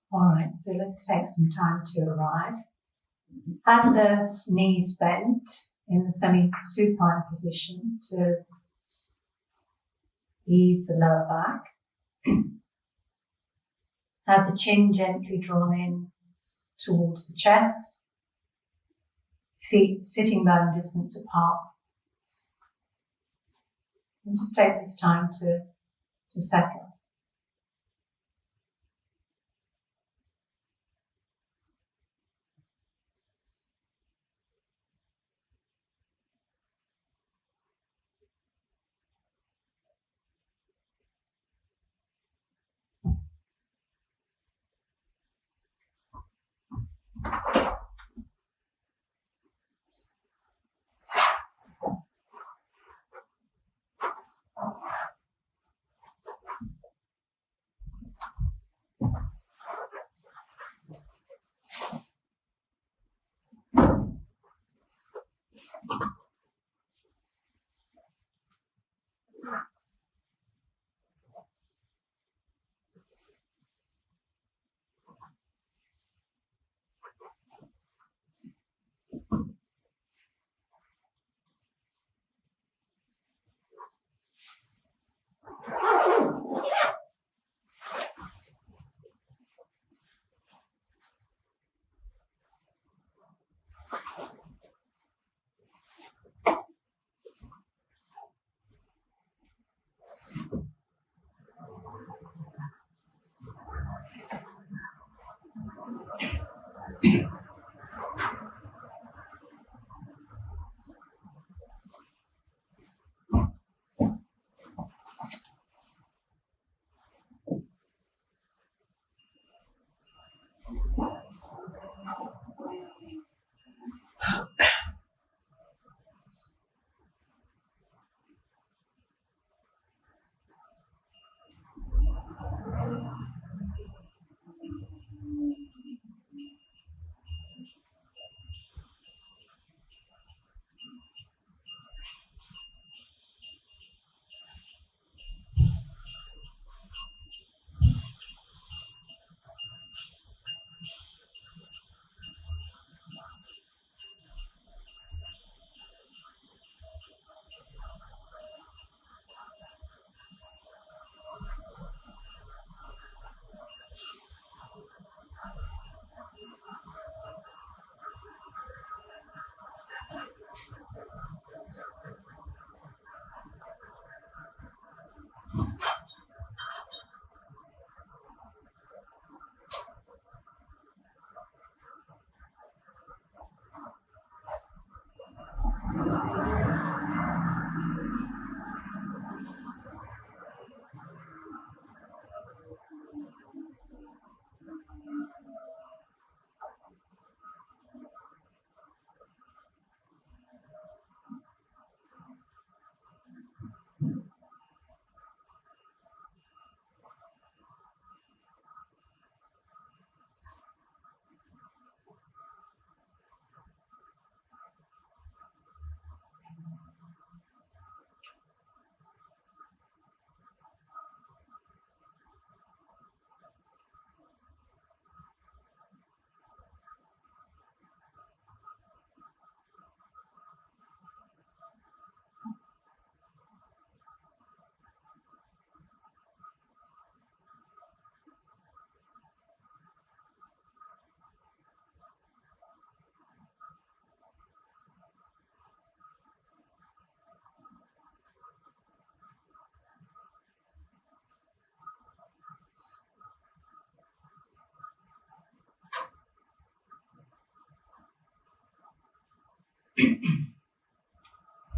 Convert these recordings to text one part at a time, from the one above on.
All right, so let's take some time to arrive. Have the knees bent in the semi-supine position to ease the lower back. Have the chin gently drawn in towards the chest. Feet sitting bone distance apart. And just take this time to settle.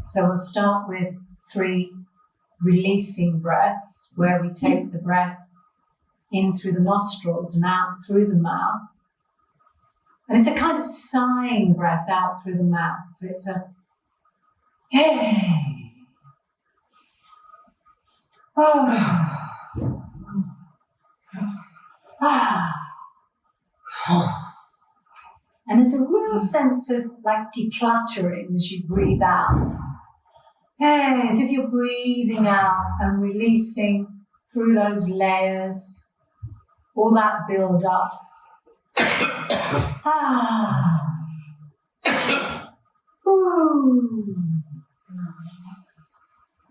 So we'll start with 3 releasing breaths, where we take the breath in through the nostrils and out through the mouth. And it's a kind of sighing breath out through the mouth. So it's a hey. Oh. Ah. And there's a real sense of like decluttering as you breathe out. Hey, as if you're breathing out and releasing through those layers all that build up. Ooh.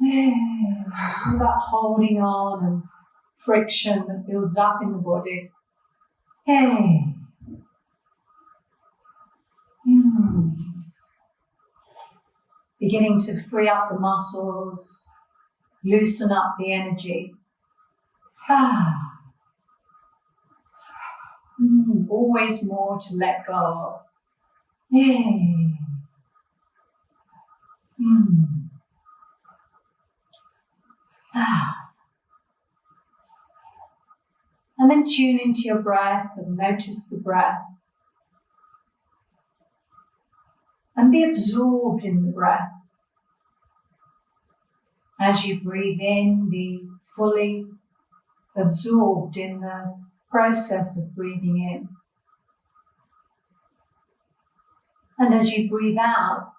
Yeah. All that holding on and friction that builds up in the body. Hey. Beginning to free up the muscles, loosen up the energy. Always more to let go of. Hey. And then tune into your breath and notice the breath. And be absorbed in the breath. As you breathe in, be fully absorbed in the process of breathing in. And as you breathe out,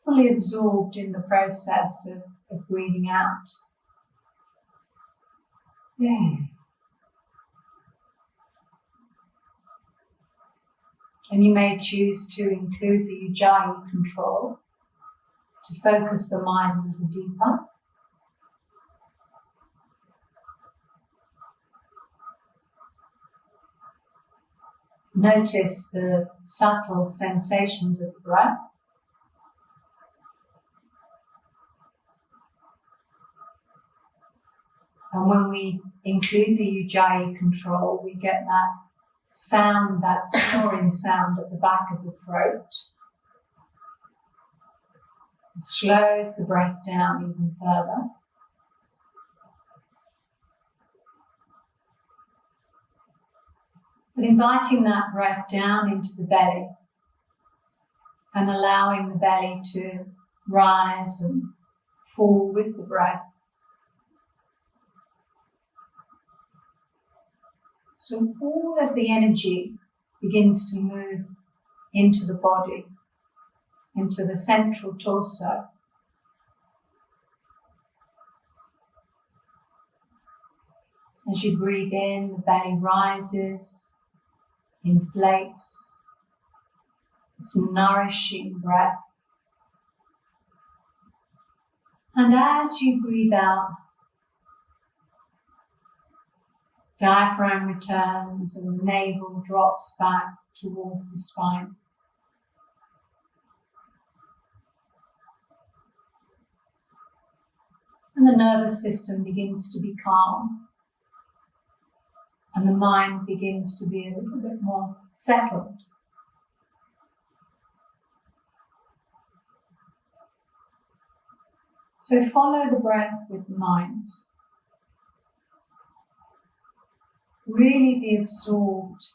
fully absorbed in the process of breathing out. Yeah. And you may choose to include the Ujjayi control to focus the mind a little deeper. Notice the subtle sensations of the breath. And when we include the Ujjayi control, we get that sound, that snoring sound at the back of the throat. It slows the breath down even further. But inviting that breath down into the belly and allowing the belly to rise and fall with the breath. So all of the energy begins to move into the body, into the central torso. As you breathe in, the belly rises, inflates, this nourishing breath. And as you breathe out, diaphragm returns and the navel drops back towards the spine. And the nervous system begins to be calm. And the mind begins to be a little bit more settled. So follow the breath with the mind. Really be absorbed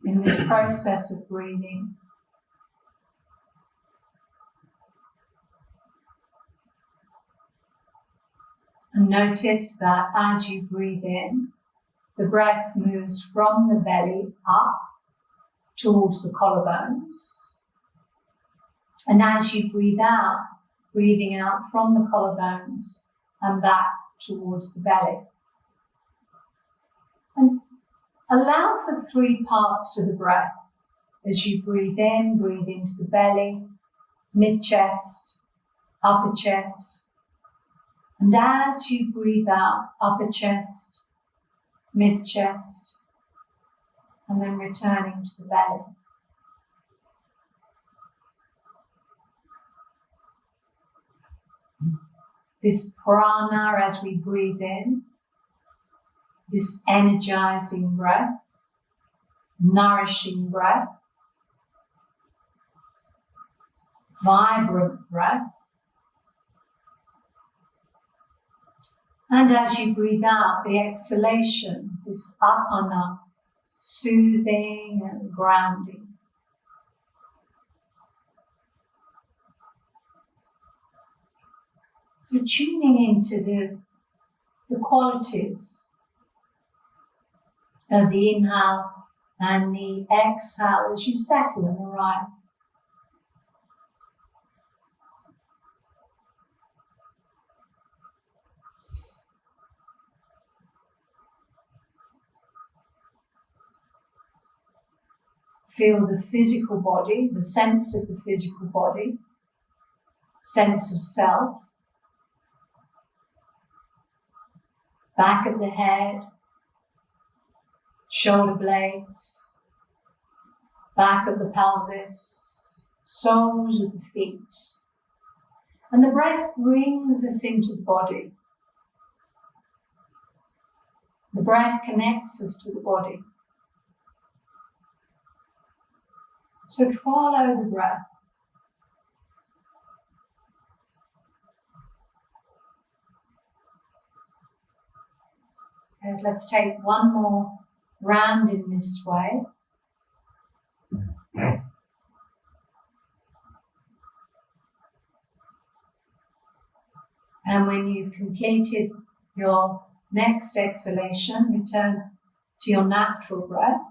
in this process of breathing. And notice that as you breathe in, the breath moves from the belly up towards the collarbones. And as you breathe out, breathing out from the collarbones and back towards the belly. And allow for 3 parts to the breath. As you breathe in, breathe into the belly, mid-chest, upper chest. And as you breathe out, upper chest, mid-chest, and then returning to the belly. This prana as we breathe in, this energizing breath, nourishing breath, vibrant breath. And as you breathe out, the exhalation, this apana, soothing and grounding. So tuning into the qualities of the inhale and the exhale as you settle and arrive. feel the physical body, the sense of the physical body, sense of self. Back of the head, shoulder blades, back of the pelvis, soles of the feet. And the breath brings us into the body. The breath connects us to the body. So follow the breath. Okay, let's take one more round in this way. And when you've completed your next exhalation, return to your natural breath.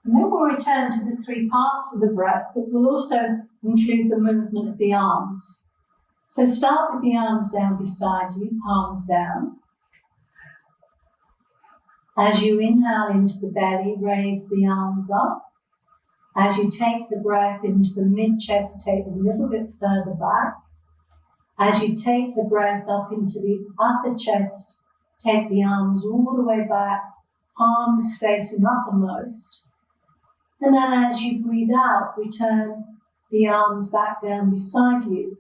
And then we'll return to the three parts of the breath, but we'll also include the movement of the arms. So start with the arms down beside you, palms down. As you inhale into the belly, raise the arms up. As you take the breath into the mid-chest, take a little bit further back. As you take the breath up into the upper chest, take the arms all the way back, palms facing uppermost. And then as you breathe out, return the arms back down beside you,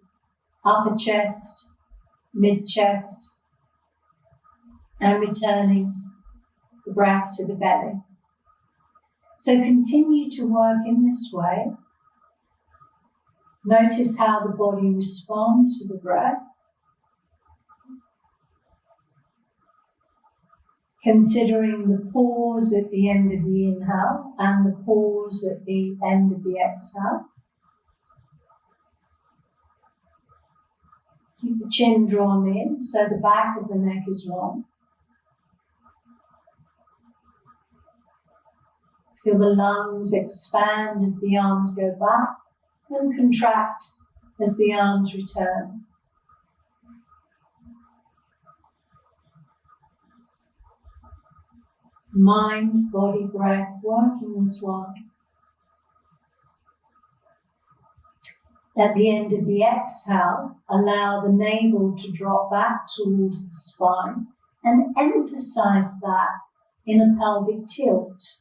upper chest, mid-chest, and returning the breath to the belly. So continue to work in this way. Notice how the body responds to the breath. Considering the pause at the end of the inhale and the pause at the end of the exhale. Keep the chin drawn in so the back of the neck is long. Feel the lungs expand as the arms go back and contract as the arms return. Mind, body, breath, working as one. At the end of the exhale, allow the navel to drop back towards the spine and emphasize that in a pelvic tilt.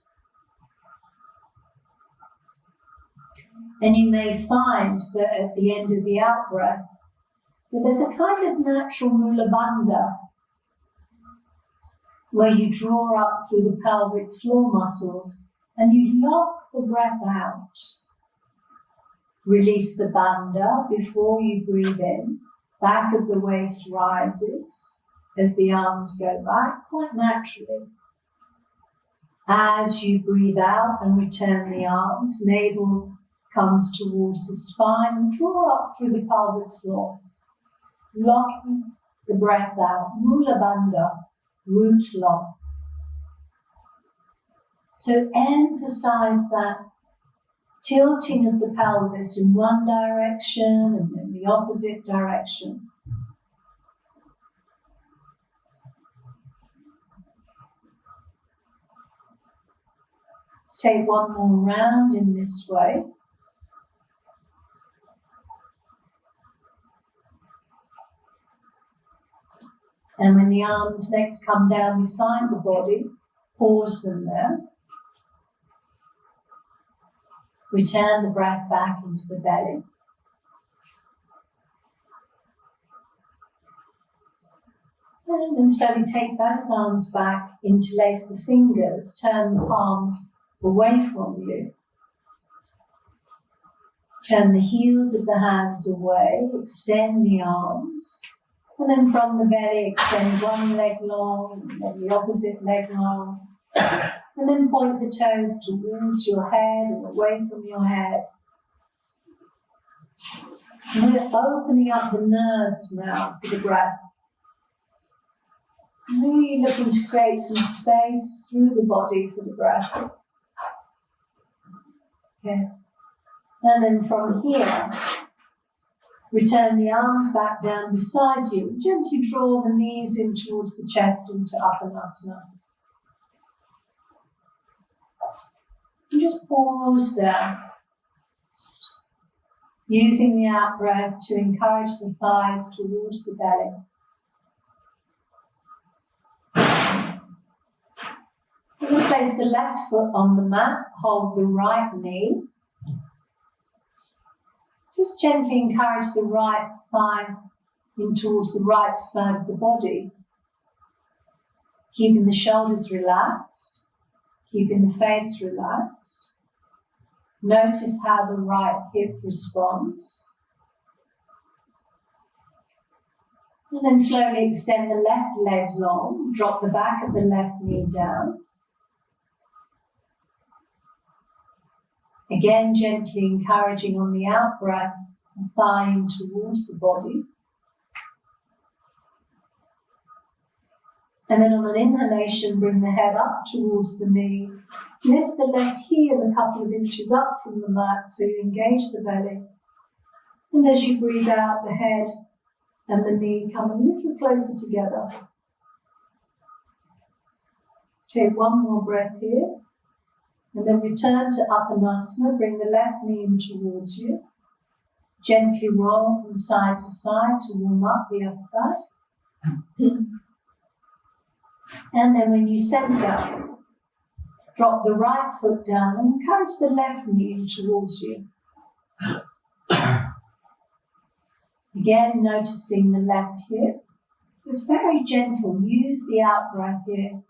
And you may find that at the end of the out-breath, that there's a kind of natural mula bandha where you draw up through the pelvic floor muscles and you lock the breath out. Release the bandha before you breathe in. Back of the waist rises as the arms go back, quite naturally. As you breathe out and return the arms, navel comes towards the spine and draw up through the pelvic floor. Locking the breath out, mula bandha, root lock. So emphasize that tilting of the pelvis in one direction and then the opposite direction. Let's take one more round in this way. And when the arms next come down beside the body, pause them there. Return the breath back into the belly. And then slowly take both arms back, interlace the fingers, turn the palms away from you. Turn the heels of the hands away, extend the arms. And then from the belly, extend one leg long, and then the opposite leg long. And then point the toes towards your head and away from your head. And we're opening up the nerves now for the breath. Really looking to create some space through the body for the breath. Okay. And then from here, Return the arms back down beside you. Gently draw the knees in towards the chest into Apanasana. And just pause there. Using the out-breath to encourage the thighs towards the belly. We're going to place the left foot on the mat, hold the right knee. Just gently encourage the right thigh in towards the right side of the body. Keeping the shoulders relaxed, keeping the face relaxed. Notice how the right hip responds. And then slowly extend the left leg long, drop the back of the left knee down. Again, gently encouraging on the out breath, the thigh in towards the body. And then on an inhalation, bring the head up towards the knee. Lift the left heel a couple of inches up from the mat so you engage the belly. And as you breathe out, the head and the knee come a little closer together. Take one more breath here. And then return to Apanasana. Bring the left knee in towards you. Gently roll from side to side to warm up the upper back. And then when you center, drop the right foot down and encourage the left knee in towards you. Again, noticing the left hip. It's very gentle. Use the out breath here.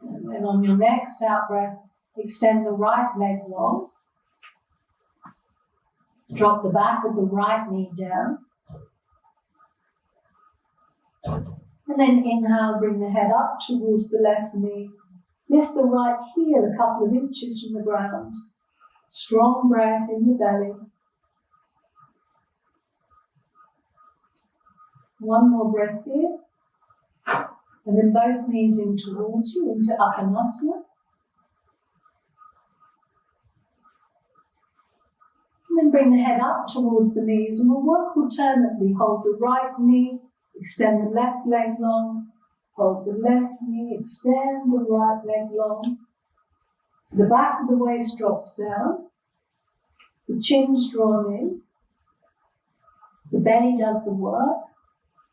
And then on your next out breath, extend the right leg long. Drop the back of the right knee down. And then inhale, bring the head up towards the left knee. Lift the right heel a couple of inches from the ground. Strong breath in the belly. One more breath here. And then both knees in towards you into Apanasana. And then bring the head up towards the knees and we'll work alternately. Hold the right knee, extend the left leg long. Hold the left knee, extend the right leg long. So the back of the waist drops down. The chin's drawn in. The belly does the work.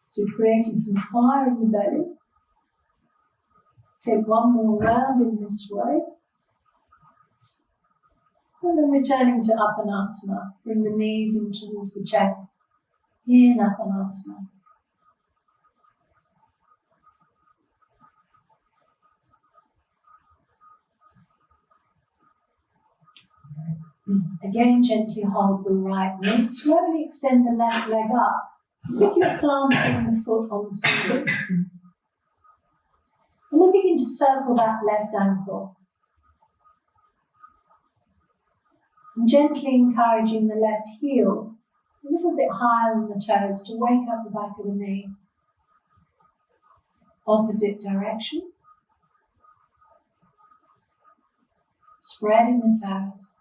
So creating some fire in the belly. Take one more round in this way. And then returning to Apanasana. Bring the knees in towards the chest. In Apanasana. Again, gently hold the right knee. Slowly extend the left leg up. As if you're planting the foot on the ceiling. And then begin to circle that left ankle. And gently encouraging the left heel a little bit higher than the toes to wake up the back of the knee. Opposite direction. Spreading the toes.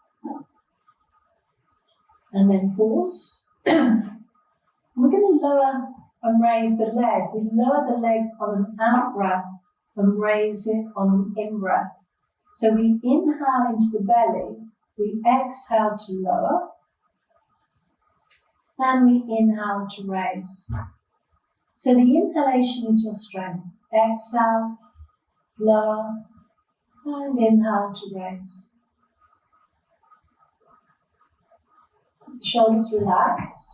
And then pause. We're going to lower and raise the leg. We lower the leg on an out breath and raise it on an in breath. So we inhale into the belly, we exhale to lower, and we inhale to raise. So the inhalation is your strength. Exhale, lower, and inhale to raise. Shoulders relaxed.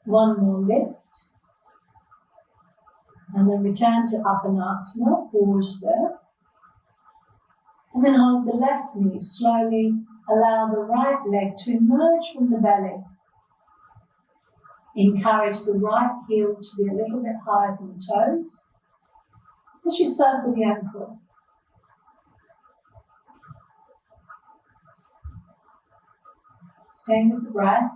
One more lift. And then return to Apanasana, pause there. And then hold the left knee, slowly allow the right leg to emerge from the belly. Encourage the right heel to be a little bit higher than the toes. As you circle the ankle. Staying with the breath.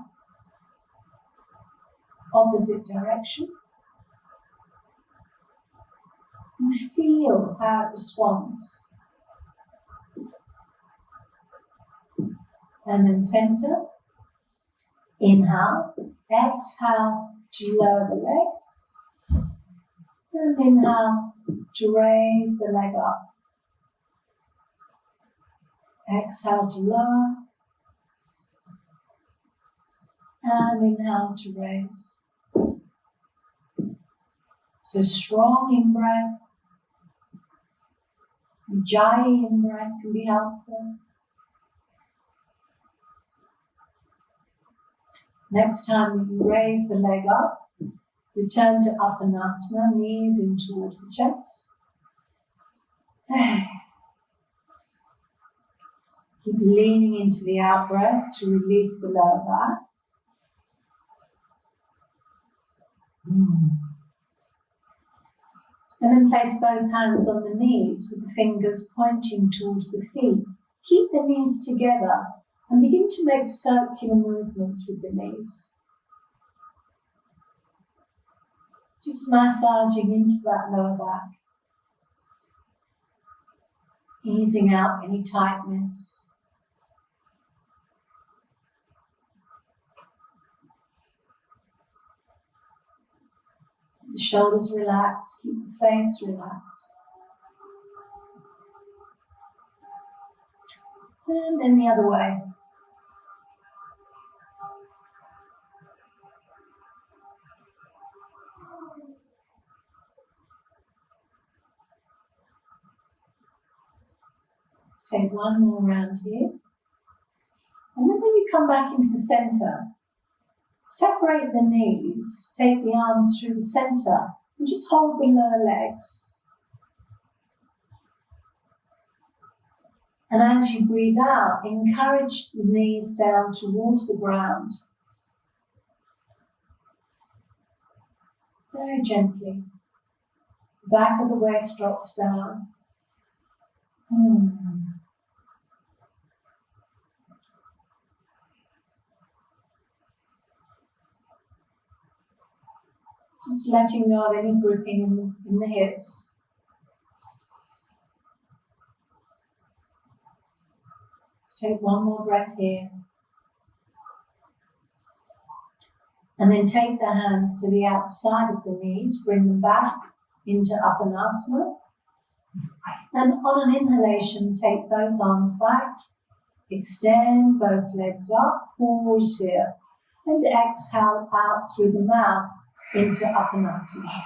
Opposite direction. and feel how it responds. And then center. Inhale. Exhale to lower the leg. And inhale to raise the leg up. Exhale to lower. And inhale to raise. So strong in-breath. Ujjayi in-breath can be helpful. Next time that you raise the leg up, return to Uttanasana, knees in towards the chest. Keep leaning into the out-breath to release the lower back. And then place both hands on the knees with the fingers pointing towards the feet. Keep the knees together and begin to make circular movements with the knees. Just massaging into that lower back. Easing out any tightness. The shoulders relaxed, keep the face relaxed. And then the other way. Let's take one more round here. And then when you come back into the center, separate the knees, take the arms through the center, and just hold the lower legs. And as you breathe out, encourage the knees down towards the ground. Very gently. The back of the waist drops down. Just letting go of any gripping in the hips. Take one more breath here. And then take the hands to the outside of the knees, bring them back into Uttanasana. And on an inhalation, take both arms back, extend both legs up, pause here, and exhale out through the mouth into Uttanasana.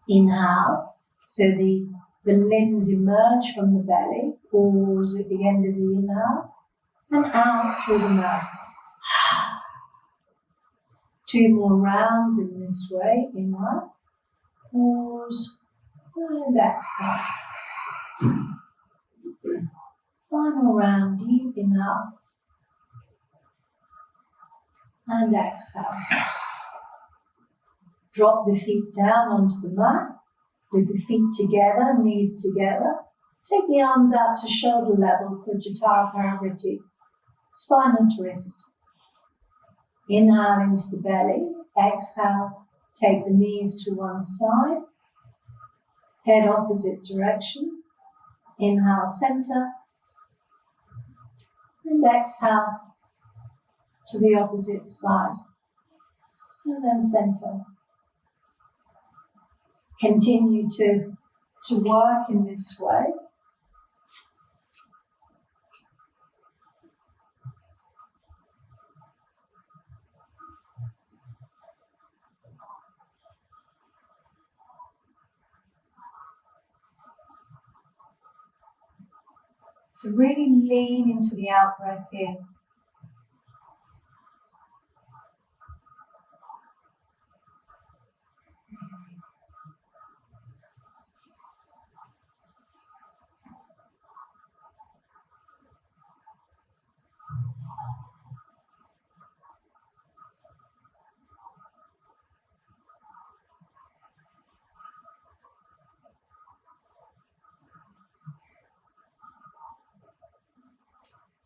Inhale, so the limbs emerge from the belly, pause at the end of the inhale, and out through the mouth. 2 more rounds in this way. Inhale, pause, and exhale. Final round, deep inhale, and exhale. Drop the feet down onto the mat, with the feet together, knees together. Take the arms out to shoulder level for Jatara Parivriti. Spinal twist. Inhale into the belly. Exhale, take the knees to one side. Head opposite direction. Inhale, center. And exhale to the opposite side. And then center. Continue to work in this way. So really lean into the out-breath here.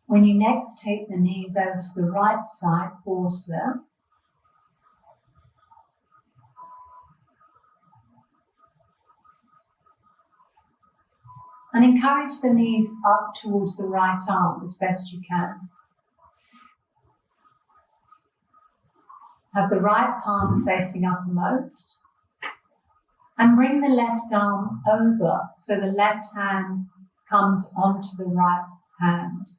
When you next take the knees over to the right side, pause there. And encourage the knees up towards the right arm as best you can. Have the right palm facing uppermost. And bring the left arm over so the left hand comes onto the right hand.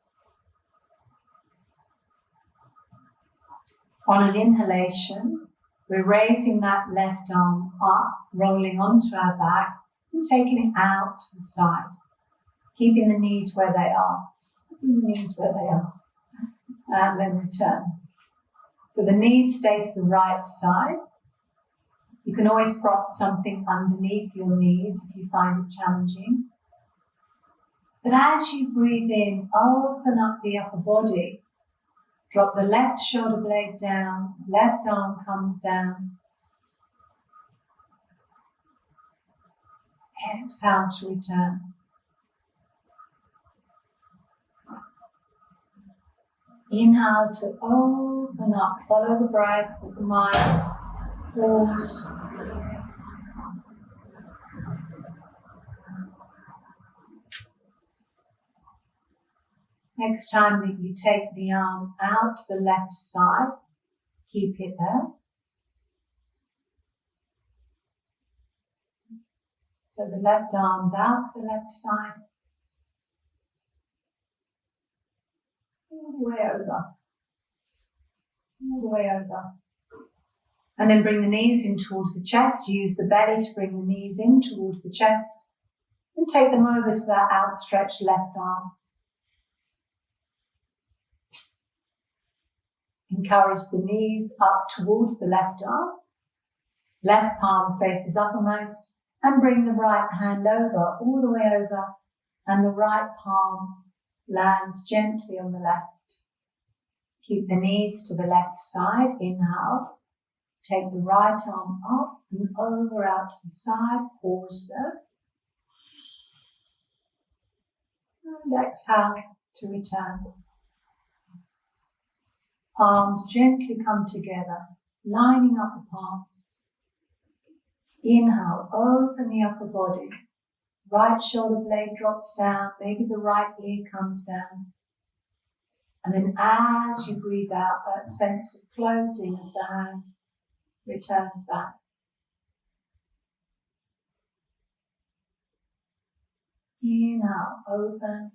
On an inhalation, we're raising that left arm up, rolling onto our back and taking it out to the side. Keeping the knees where they are. Keeping the knees where they are. And then return. So the knees stay to the right side. You can always prop something underneath your knees if you find it challenging. But as you breathe in, open up the upper body. Drop the left shoulder blade down, left arm comes down. Exhale to return. Inhale to open up, follow the breath with the mind. Pause. Next time that you take the arm out to the left side, keep it there. So the left arm's out to the left side. All the way over. All the way over. And then bring the knees in towards the chest. Use the belly to bring the knees in towards the chest. And take them over to that outstretched left arm. Encourage the knees up towards the left arm. Left palm faces uppermost. And bring the right hand over, all the way over. And the right palm lands gently on the left. Keep the knees to the left side. Inhale. Take the right arm up and over out to the side. Pause there. And exhale to return. Palms gently come together, lining up the palms. Inhale, open the upper body. Right shoulder blade drops down, maybe the right ear comes down. And then as you breathe out, that sense of closing as the hand returns back. Inhale, open,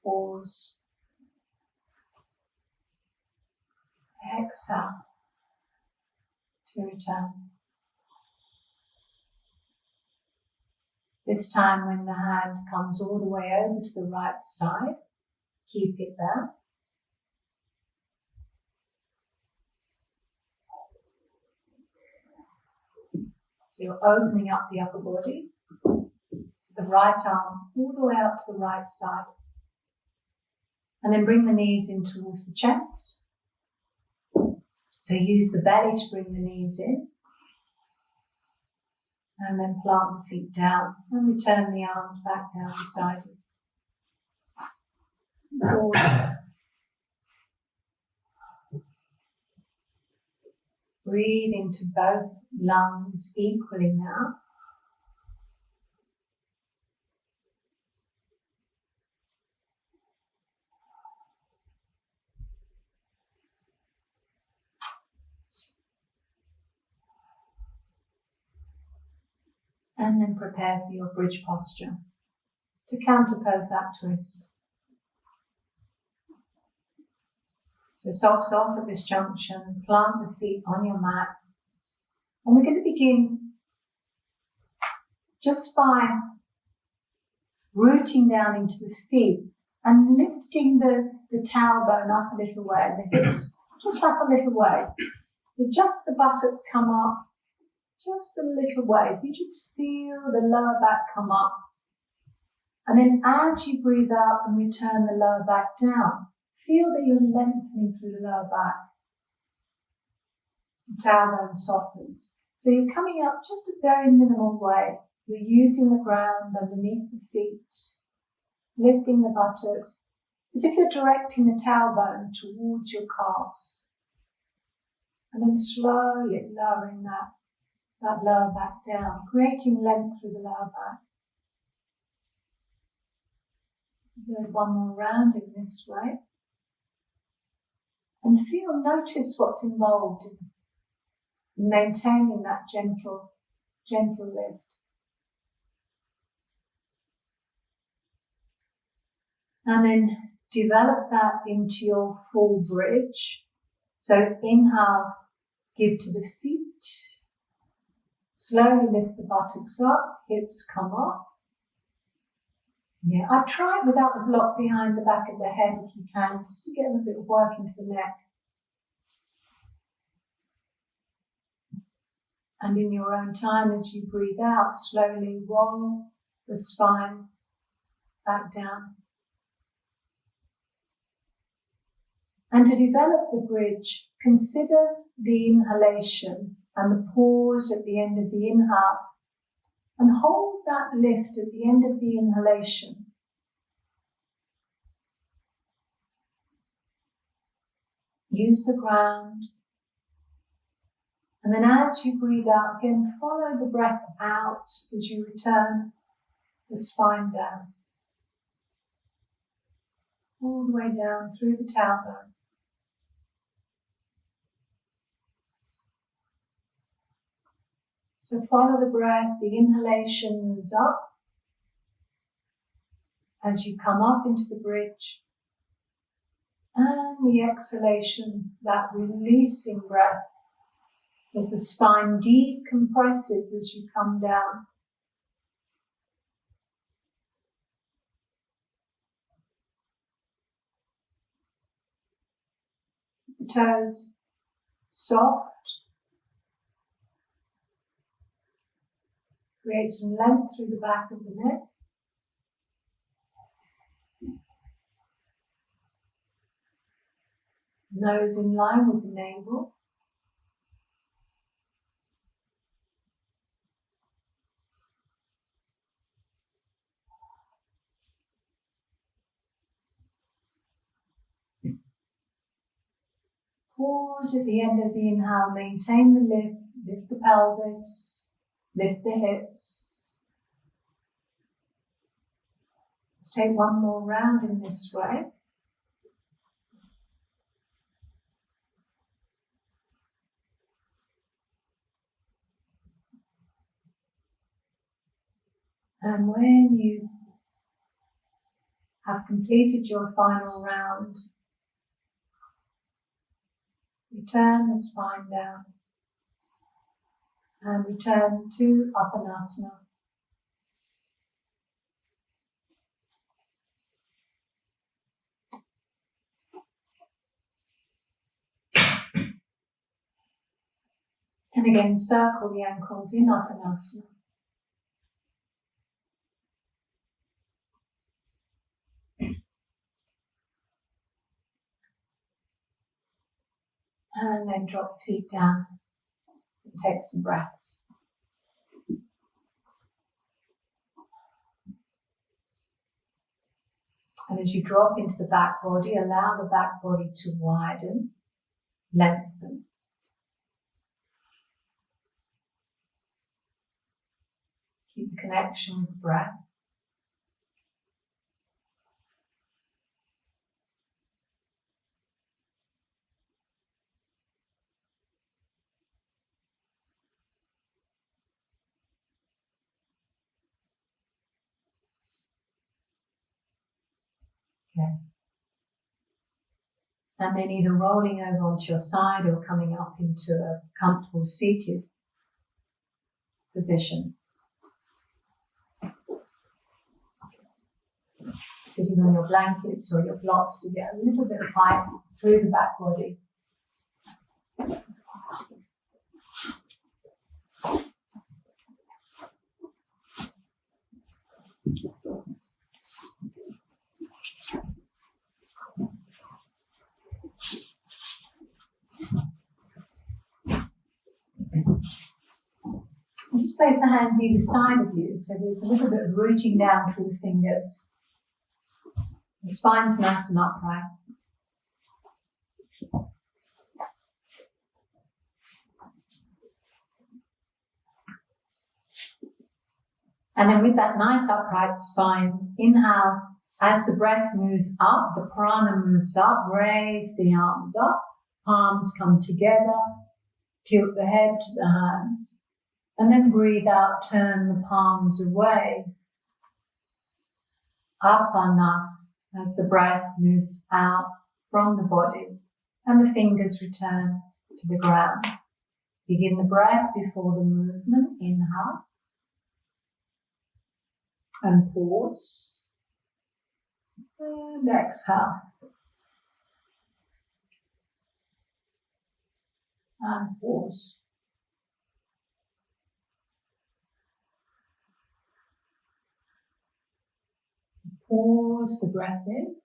pause. Exhale to return. This time when the hand comes all the way over to the right side, keep it there. So you're opening up the upper body, the right arm all the way out to the right side. And then bring the knees in towards the chest. So use the belly to bring the knees in. And then plant the feet down and return the arms back down beside you. Pause. Breathe into both lungs equally now. And then prepare for your bridge posture to counterpose that twist. So socks off at this junction, plant the feet on your mat. And we're going to begin just by rooting down into the feet and lifting the tailbone up a little way, the hips just up a little way. So just the buttocks come up. Just a little way, so you just feel the lower back come up. And then as you breathe out and return the lower back down, feel that you're lengthening through the lower back. The tailbone softens. So you're coming up just a very minimal way. You're using the ground underneath the feet, lifting the buttocks, as if you're directing the tailbone towards your calves. And then slowly lowering that lower back down, creating length through the lower back. One more round in this way. And notice what's involved in maintaining that gentle lift. And then develop that into your full bridge. So inhale, give to the feet. Slowly lift the buttocks up, hips come up. Yeah, I try it without the block behind the back of the head if you can, just to get a little bit of work into the neck. And in your own time, as you breathe out, slowly roll the spine back down. And to develop the bridge, consider the inhalation and the pause at the end of the inhale, and hold that lift at the end of the inhalation. Use the ground. And then as you breathe out, again, follow the breath out as you return the spine down. All the way down through the tailbone. So follow the breath, the inhalation moves up. As you come up into the bridge, and the exhalation, that releasing breath, as the spine decompresses as you come down. The toes soft. Create some length through the back of the neck. Nose in line with the navel. Pause at the end of the inhale, maintain the lift the pelvis, lift the hips. Let's take one more round in this way. And when you have completed your final round, return the spine down and return to Uttanasana. And again, circle the ankles in Uttanasana. And then drop the feet down and take some breaths. And as you drop into the back body, allow the back body to widen, lengthen. Keep the connection with the breath. Okay. And then either rolling over onto your side or coming up into a comfortable seated position. Sitting on your blankets or your blocks to get a little bit of height through the back body. And just place the hands either side of you, so there's a little bit of rooting down through the fingers. The spine's nice and upright. And then with that nice upright spine, inhale, As the breath moves up, the prana moves up, raise the arms up, palms come together, tilt the head to the hands, and then breathe out, turn the palms away. Apana, as the breath moves out from the body and the fingers return to the ground. Begin the breath before the movement, inhale, and pause. And exhale. And pause. Pause the breath in.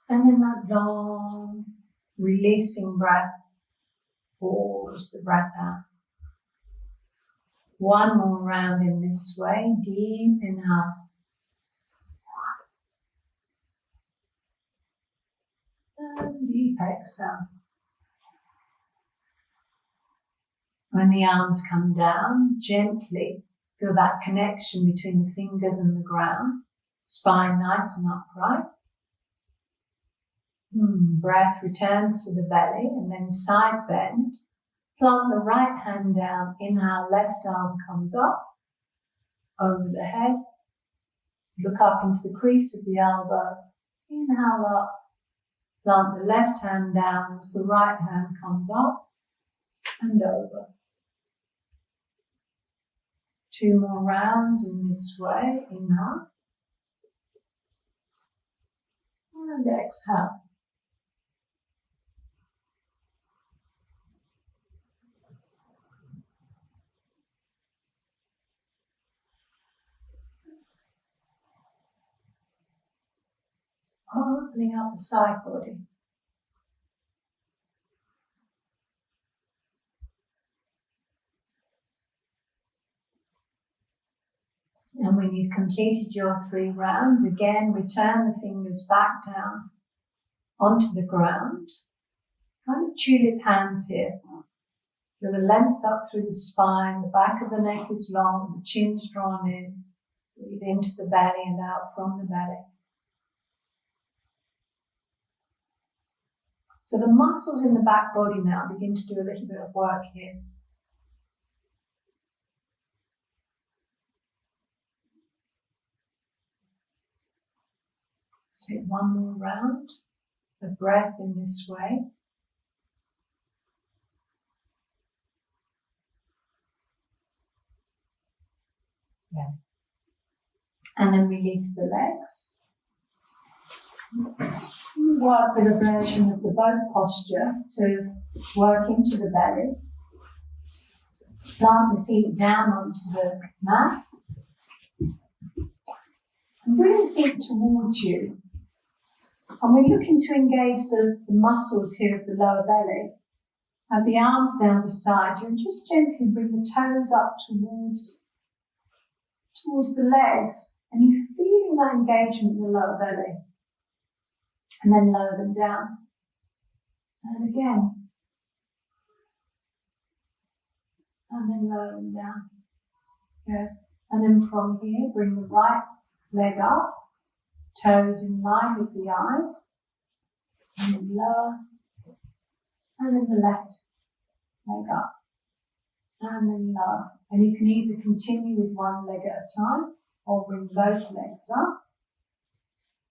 And in that long, releasing breath, pause the breath out. One more round in this way. Deep inhale. And deep exhale. When the arms come down, gently feel that connection between the fingers and the ground. Spine nice and upright. Breath returns to the belly and then side bend. Plant the right hand down, inhale, left arm comes up, over the head. Look up into the crease of the elbow, inhale up. Plant the left hand down as the right hand comes up and over. 2 more rounds in this way, inhale. And exhale. Opening up the side body. And when you've completed your 3 rounds, again, return the fingers back down onto the ground. Kind of tulip hands here. Feel the length up through the spine, the back of the neck is long, the chin's drawn in. Breathe into the belly and out from the belly. So the muscles in the back body now begin to do a little bit of work here. Let's take 1 more round of breath in this way. Yeah. And then release the legs. Work with a version of the boat posture to work into the belly. Plant the feet down onto the mat. And bring the feet towards you. And we're looking to engage the muscles here of the lower belly. Have the arms down beside you and just gently bring the toes up towards the legs. And you're feeling that engagement in the lower belly. And then lower them down. And again. And then lower them down. Good. And then from here, bring the right leg up. Toes in line with the eyes. And then lower. And then the left leg up. And then lower. And you can either continue with one leg at a time or bring both legs up.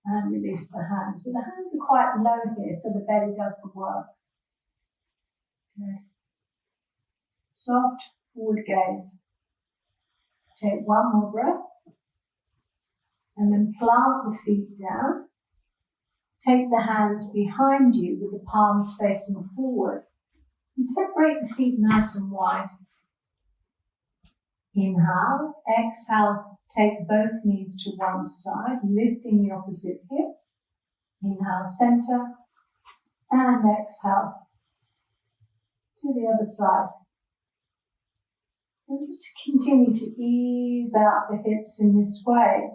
And release the hands. But the hands are quite low here, so the belly doesn't work. Good. Soft forward gaze. Take 1 more breath. And then plant the feet down. Take the hands behind you with the palms facing forward. And separate the feet nice and wide. Inhale. Exhale. Take both knees to one side, lifting the opposite hip. Inhale, center, and exhale to the other side. And just continue to ease out the hips in this way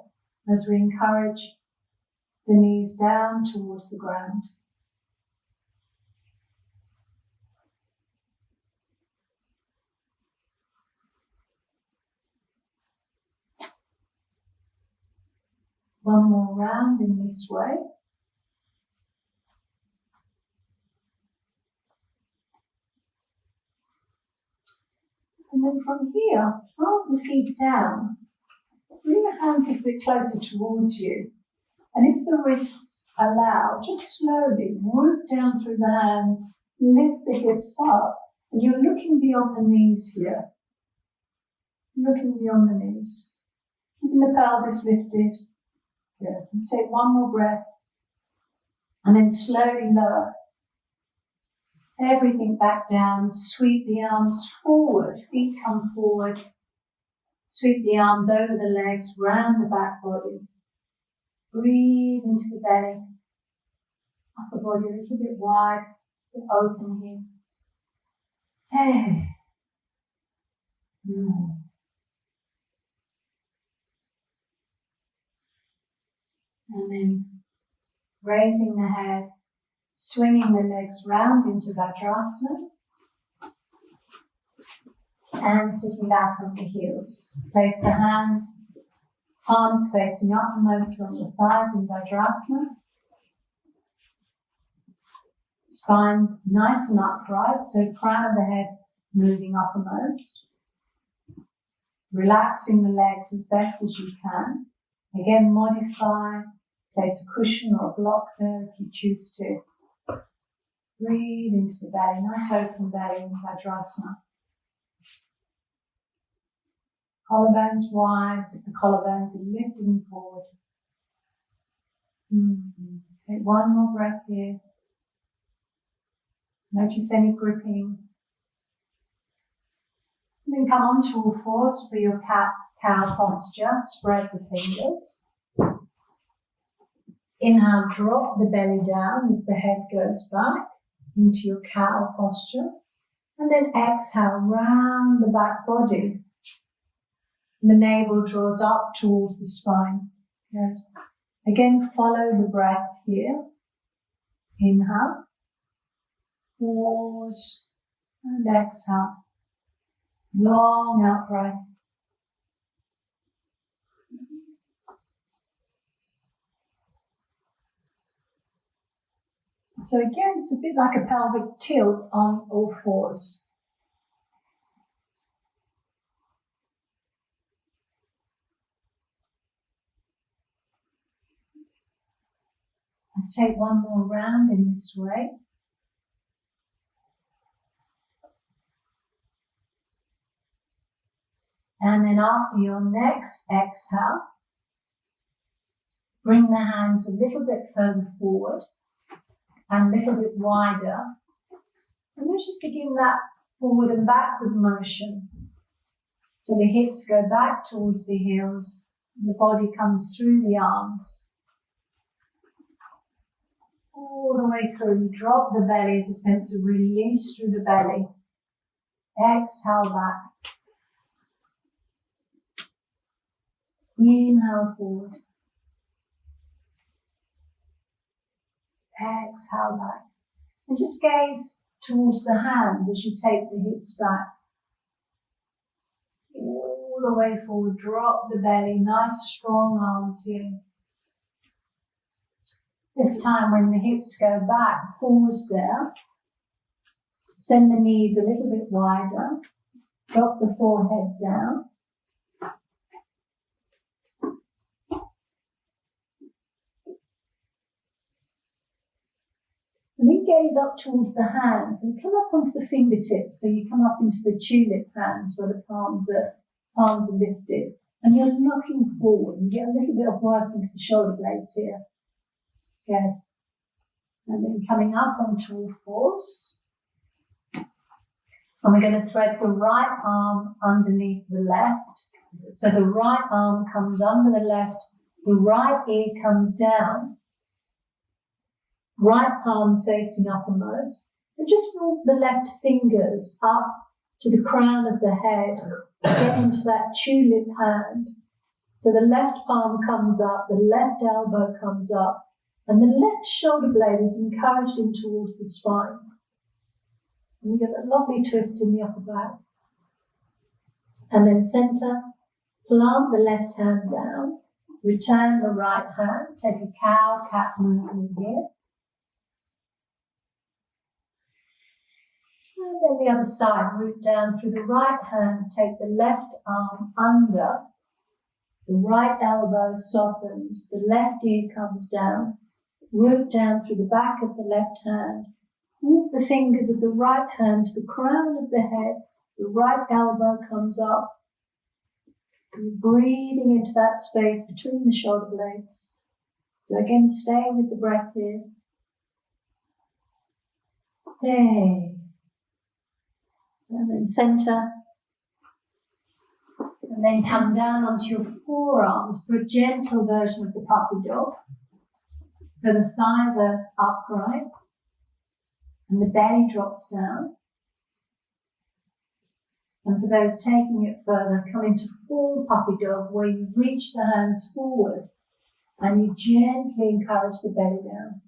as we encourage the knees down towards the ground. One more round in this way. And then from here, plant the feet down. Bring the hands a bit closer towards you. And if the wrists allow, just slowly root down through the hands, lift the hips up. And you're looking beyond the knees here. Looking beyond the knees. Keeping the pelvis lifted. Good. Let's take one more breath. And then slowly lower everything back down. Sweep the arms forward. Feet come forward. Sweep the arms over the legs, round the back body. Breathe into the belly. Upper body a little bit wide, a bit open here. Hey. And then raising the head, swinging the legs round into Vajrasana. And sitting back on the heels. Place the hands, palms facing uppermost on the thighs in Vajrasana. Spine nice and upright, so crown of the head moving uppermost. Relaxing the legs as best as you can. Again, modify. Place a cushion or a block there if you choose to. Breathe into the belly, nice open belly in Vajrasana. Collarbones wide, as if the collarbones are lifting forward. Take one more breath here. Notice any gripping. And then come on to all fours for your cat-cow posture. Spread the fingers. Inhale, drop the belly down as the head goes back into your cow posture. And then exhale, round the back body. The navel draws up towards the spine. Good. Again, follow the breath here. Inhale. Pause. And exhale. Long out breath. So again, it's a bit like a pelvic tilt on all fours. Let's take one more round in this way. And then after your next exhale, bring the hands a little bit further forward and a little bit wider. And let's just begin that forward and backward motion. So the hips go back towards the heels, and the body comes through the arms. All the way through, drop the belly as a sense of release through the belly. Exhale back. Inhale forward. Exhale back. And just gaze towards the hands as you take the hips back. All the way forward, drop the belly, nice strong arms here. This time when the hips go back, pause there. Send the knees a little bit wider. Drop the forehead down. And then gaze up towards the hands and come up onto the fingertips. So you come up into the tulip hands where the palms are lifted. And you're looking forward. You get a little bit of work into the shoulder blades here. Okay. And then coming up onto all fours. And we're going to thread the right arm underneath the left. So the right arm comes under the left. The right ear comes down. Right palm facing uppermost. And just walk the left fingers up to the crown of the head. Get into that tulip hand. So the left palm comes up, the left elbow comes up, and the left shoulder blade is encouraged in towards the spine. And you get a lovely twist in the upper back. And then center, plant the left hand down. Return the right hand, take a cow, cat movement here. And then the other side, root down through the right hand, take the left arm under, the right elbow softens, the left ear comes down, root down through the back of the left hand, walk the fingers of the right hand to the crown of the head, the right elbow comes up, and breathing into that space between the shoulder blades. So again, stay with the breath here. Hey. And then center. And then come down onto your forearms for a gentle version of the puppy dog. So the thighs are upright and the belly drops down. And for those taking it further, come into full puppy dog where you reach the hands forward and you gently encourage the belly down.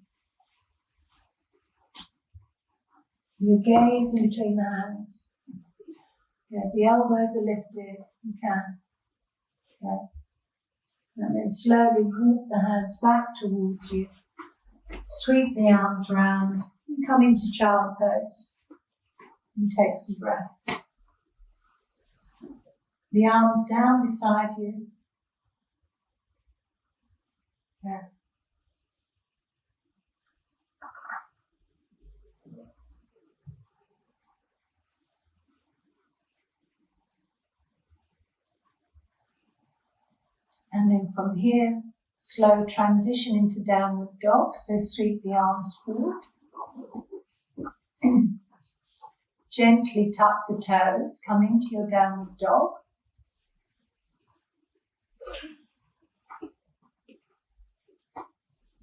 You gaze in between the hands. Okay, the elbows are lifted, you can. Okay. And then slowly walk the hands back towards you. Sweep the arms round and come into child pose. And take some breaths. The arms down beside you. Okay. And then from here, slow transition into downward dog. So sweep the arms forward. Gently tuck the toes. Come into your downward dog.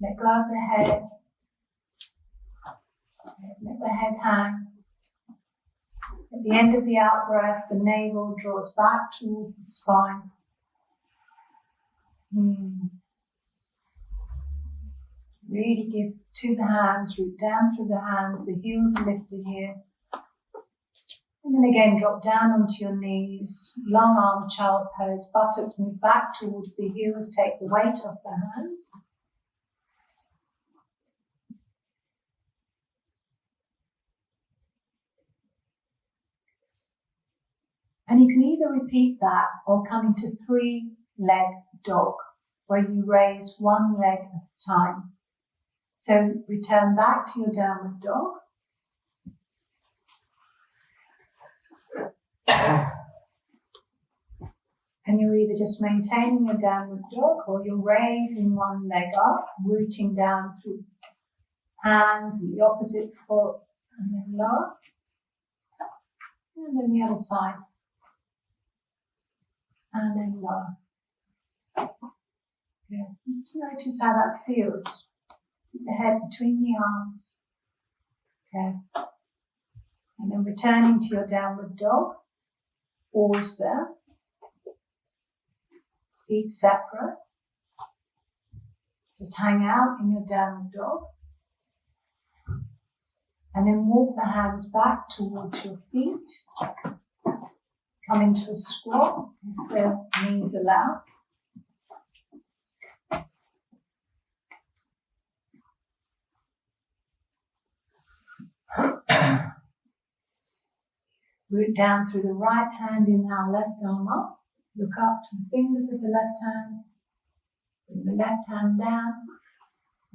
Let go of the head. Let the head hang. At the end of the out breath, the navel draws back towards the spine. Really give to the hands, root down through the hands, the heels are lifted here. And then again, drop down onto your knees, long arm child pose, buttocks move back towards the heels, take the weight off the hands. And you can either repeat that or come into 3-leg dog, where you raise one leg at a time. So return back to your downward dog. And you're either just maintaining your downward dog or you're raising one leg up, rooting down through hands and the opposite foot, and then lower. And then the other side. And then lower. Yeah. Just notice how that feels. Keep the head between the arms. Okay. And then returning to your downward dog. Pause there. Feet separate. Just hang out in your downward dog. And then walk the hands back towards your feet. Come into a squat if the knees allow. Root down through the right hand, inhale, left arm up. Look up to the fingers of the left hand. Bring the left hand down.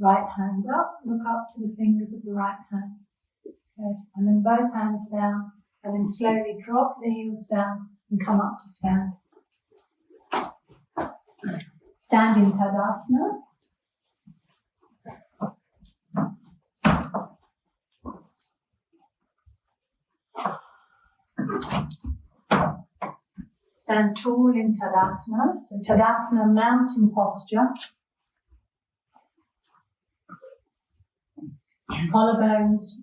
Right hand up. Look up to the fingers of the right hand. Good. And then both hands down. And then slowly drop the heels down and come up to stand. Stand in Tadasana. Stand tall in Tadasana. So Tadasana, mountain posture. Collarbones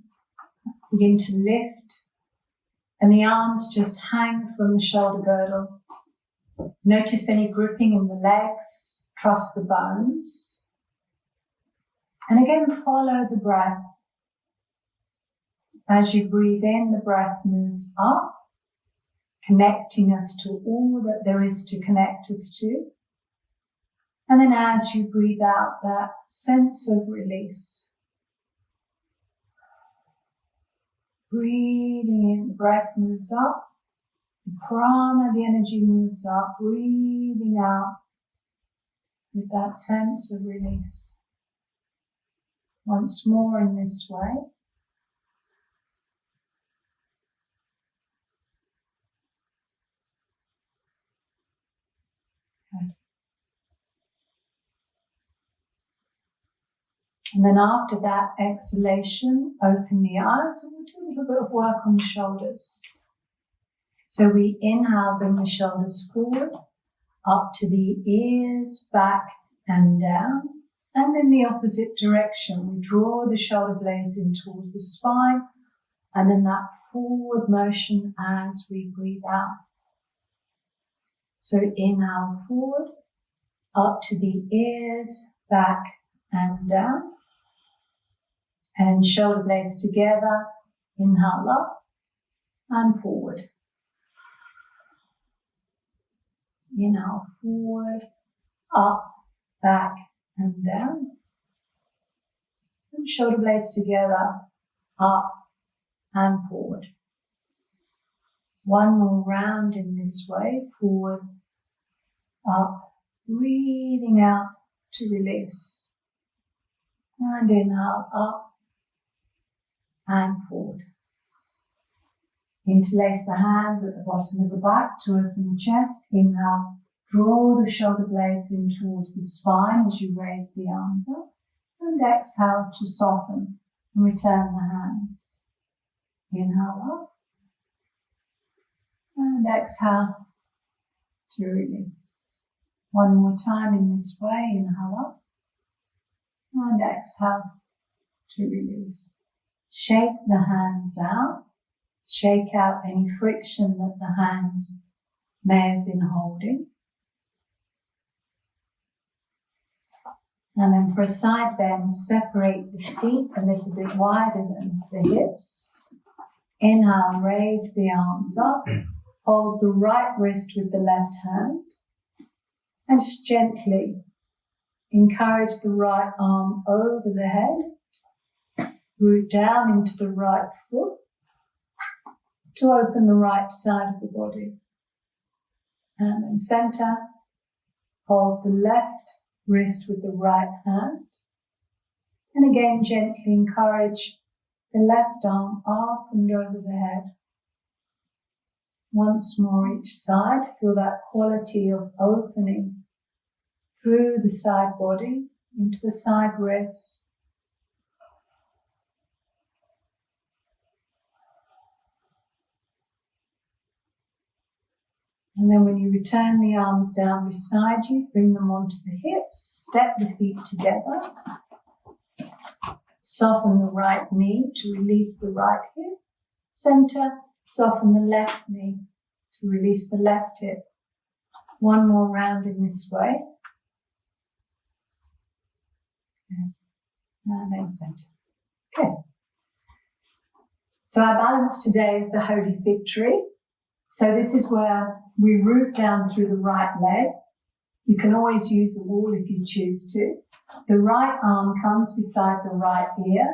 begin to lift and the arms just hang from the shoulder girdle. Notice any gripping in the legs, trust the bones. And again, follow the breath. As you breathe in, the breath moves up, connecting us to all that there is to connect us to. And then as you breathe out, that sense of release. Breathing in, the breath moves up. The prana, the energy moves up. Breathing out with that sense of release. Once more in this way. Good. And then after that exhalation, open the eyes and we'll do a little bit of work on the shoulders. So we inhale, bring the shoulders forward, up to the ears, back and down. And in the opposite direction, we draw the shoulder blades in towards the spine and then that forward motion as we breathe out. So inhale forward, up to the ears, back and down. And shoulder blades together, inhale up and forward. Inhale forward, up, back and down. And shoulder blades together, up and forward. One more round in this way, forward, up, breathing out to release. And inhale up and forward. Interlace the hands at the bottom of the back to open the chest. Inhale, draw the shoulder blades in towards the spine as you raise the arms up. And exhale to soften and return the hands. Inhale up. And exhale to release. One more time in this way. Inhale up. And exhale to release. Shake the hands out. Shake out any friction that the hands may have been holding. And then for a side bend, separate the feet a little bit wider than the hips. Inhale, raise the arms up. Hold the right wrist with the left hand. And just gently encourage the right arm over the head. Root down into the right foot to open the right side of the body. And then center, hold the left wrist with the right hand. And again, gently encourage the left arm up and over the head. Once more each side, feel that quality of opening through the side body into the side ribs. And then when you return the arms down beside you, bring them onto the hips, step the feet together. Soften the right knee to release the right hip. Center, soften the left knee to release the left hip. One more round in this way. Good. And then center. Good. So our balance today is the Holy Fig Tree. So this is where we root down through the right leg. You can always use a wall if you choose to. The right arm comes beside the right ear.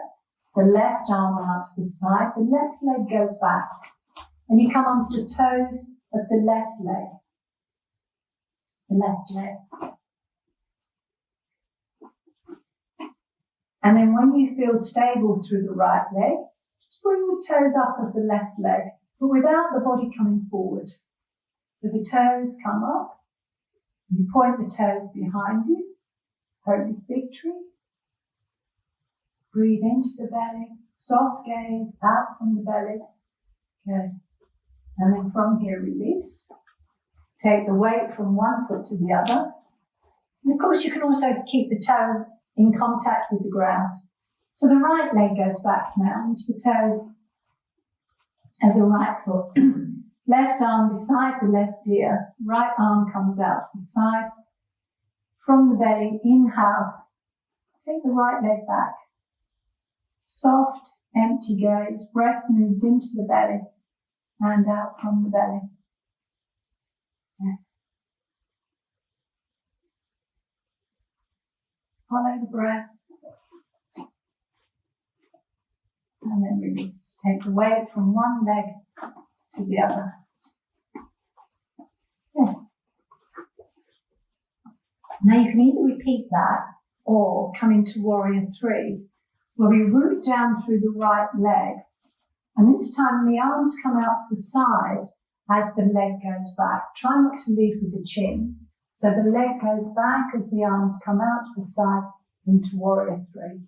The left arm out to the side. The left leg goes back. And you come onto the toes of the left leg. The left leg. And then when you feel stable through the right leg, just bring the toes up of the left leg, but without the body coming forward. So the toes come up, you point the toes behind you, Holy Fig Tree. Breathe into the belly, soft gaze out from the belly. Good. And then from here, release. Take the weight from one foot to the other. And of course, you can also keep the toe in contact with the ground. So the right leg goes back now into the toes of the right foot. Left arm beside the left ear. Right arm comes out to the side. From the belly, inhale. Take the right leg back. Soft, empty gaze. Breath moves into the belly and out from the belly. Yeah. Follow the breath. And then release. Take the weight from one leg to the other. Yeah. Now you can either repeat that or come into Warrior 3, where we root down through the right leg. And this time the arms come out to the side as the leg goes back. Try not to lead with the chin. So the leg goes back as the arms come out to the side into Warrior 3.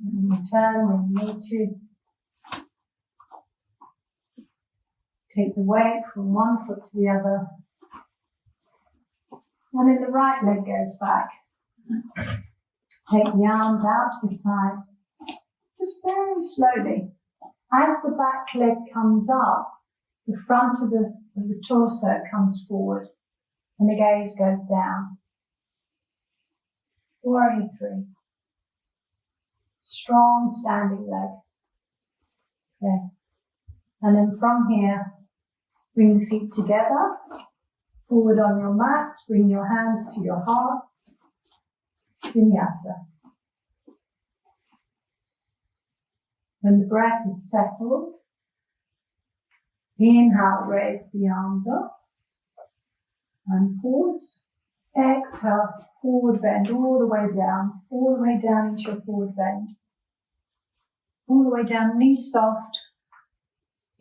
And return when you need to. Take the weight from one foot to the other. And then the right leg goes back. Take the arms out to the side. Just very slowly. As the back leg comes up, the front of the torso comes forward and the gaze goes down. Warrior 3. Strong standing leg. Okay. And then from here, bring the feet together, forward on your mats, bring your hands to your heart, Vinyasa. When the breath is settled, inhale, raise the arms up, and pause. Exhale, forward bend all the way down into your forward bend. All the way down, knees soft.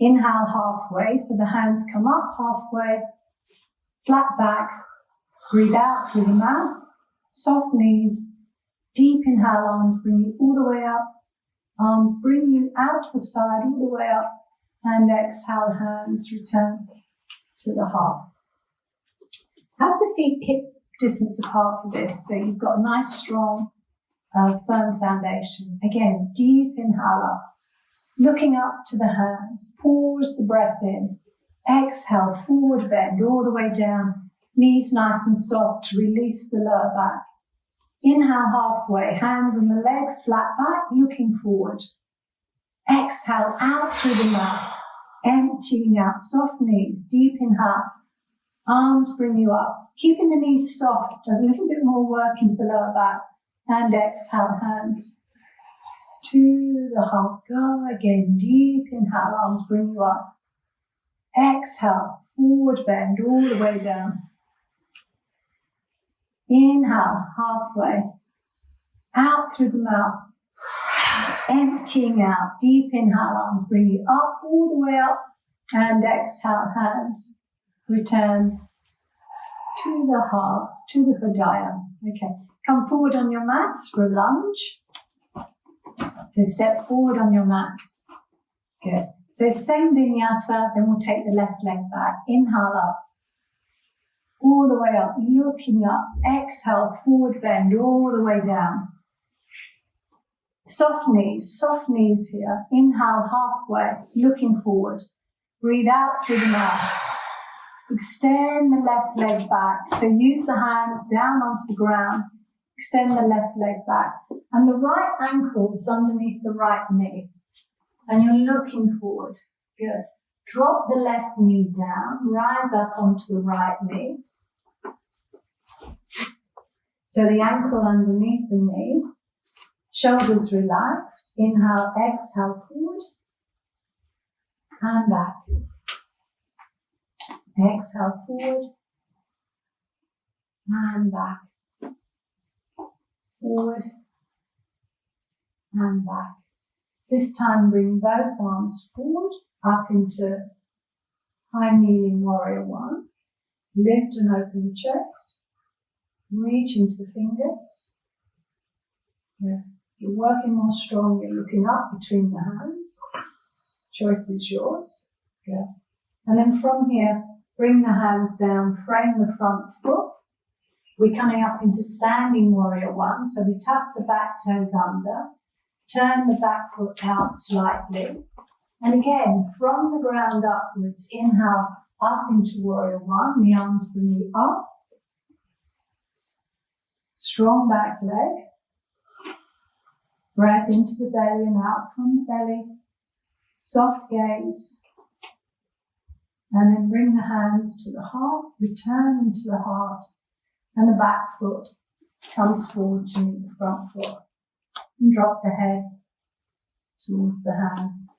Inhale halfway, so the hands come up halfway, flat back, breathe out through the mouth, soft knees, deep inhale, arms bring you all the way up, arms bring you out to the side, all the way up, and exhale, hands return to the heart. Have the feet hip distance apart for this, so you've got a nice, strong, firm foundation. Again, deep inhale up. Looking up to the hands, pause the breath in, exhale, forward bend all the way down, knees nice and soft to release the lower back. Inhale halfway, hands on the legs, flat back, looking forward. Exhale out through the mouth, emptying out, soft knees, deep inhale, arms bring you up. Keeping the knees soft, does a little bit more work into the lower back, and exhale, hands to the heart. Go again. Deep inhale, arms bring you up. Exhale, forward bend all the way down. Inhale, halfway. Out through the mouth. Emptying out. Deep inhale, arms bring you up, all the way up. And exhale, hands return to the heart, to the Hridaya. Okay. Come forward on your mats for a lunge. So step forward on your mats. Good. So same vinyasa, then we'll take the left leg back. Inhale up. All the way up, looking up. Exhale, forward bend all the way down. Soft knees here. Inhale halfway, looking forward. Breathe out through the mouth. Extend the left leg back. So use the hands down onto the ground. Extend the left leg back. And the right ankle is underneath the right knee. And you're looking forward. Good. Drop the left knee down. Rise up onto the right knee. So the ankle underneath the knee. Shoulders relaxed. Inhale, exhale, forward. And back. Exhale, forward. And back. Forward. And back. This time bring both arms forward, up into high kneeling warrior one. Lift and open the chest. Reach into the fingers. Good. You're working more strong, you're looking up between the hands. Choice is yours. Good. And then from here, bring the hands down, frame the front foot. We're coming up into standing warrior one, so we tap the back toes under, turn the back foot out slightly. And again, from the ground upwards, inhale up into warrior one, the arms bring you up. Strong back leg. Breath into the belly and out from the belly. Soft gaze. And then bring the hands to the heart, return them to the heart, and the back foot comes forward to meet the front foot. And drop the head towards the hands.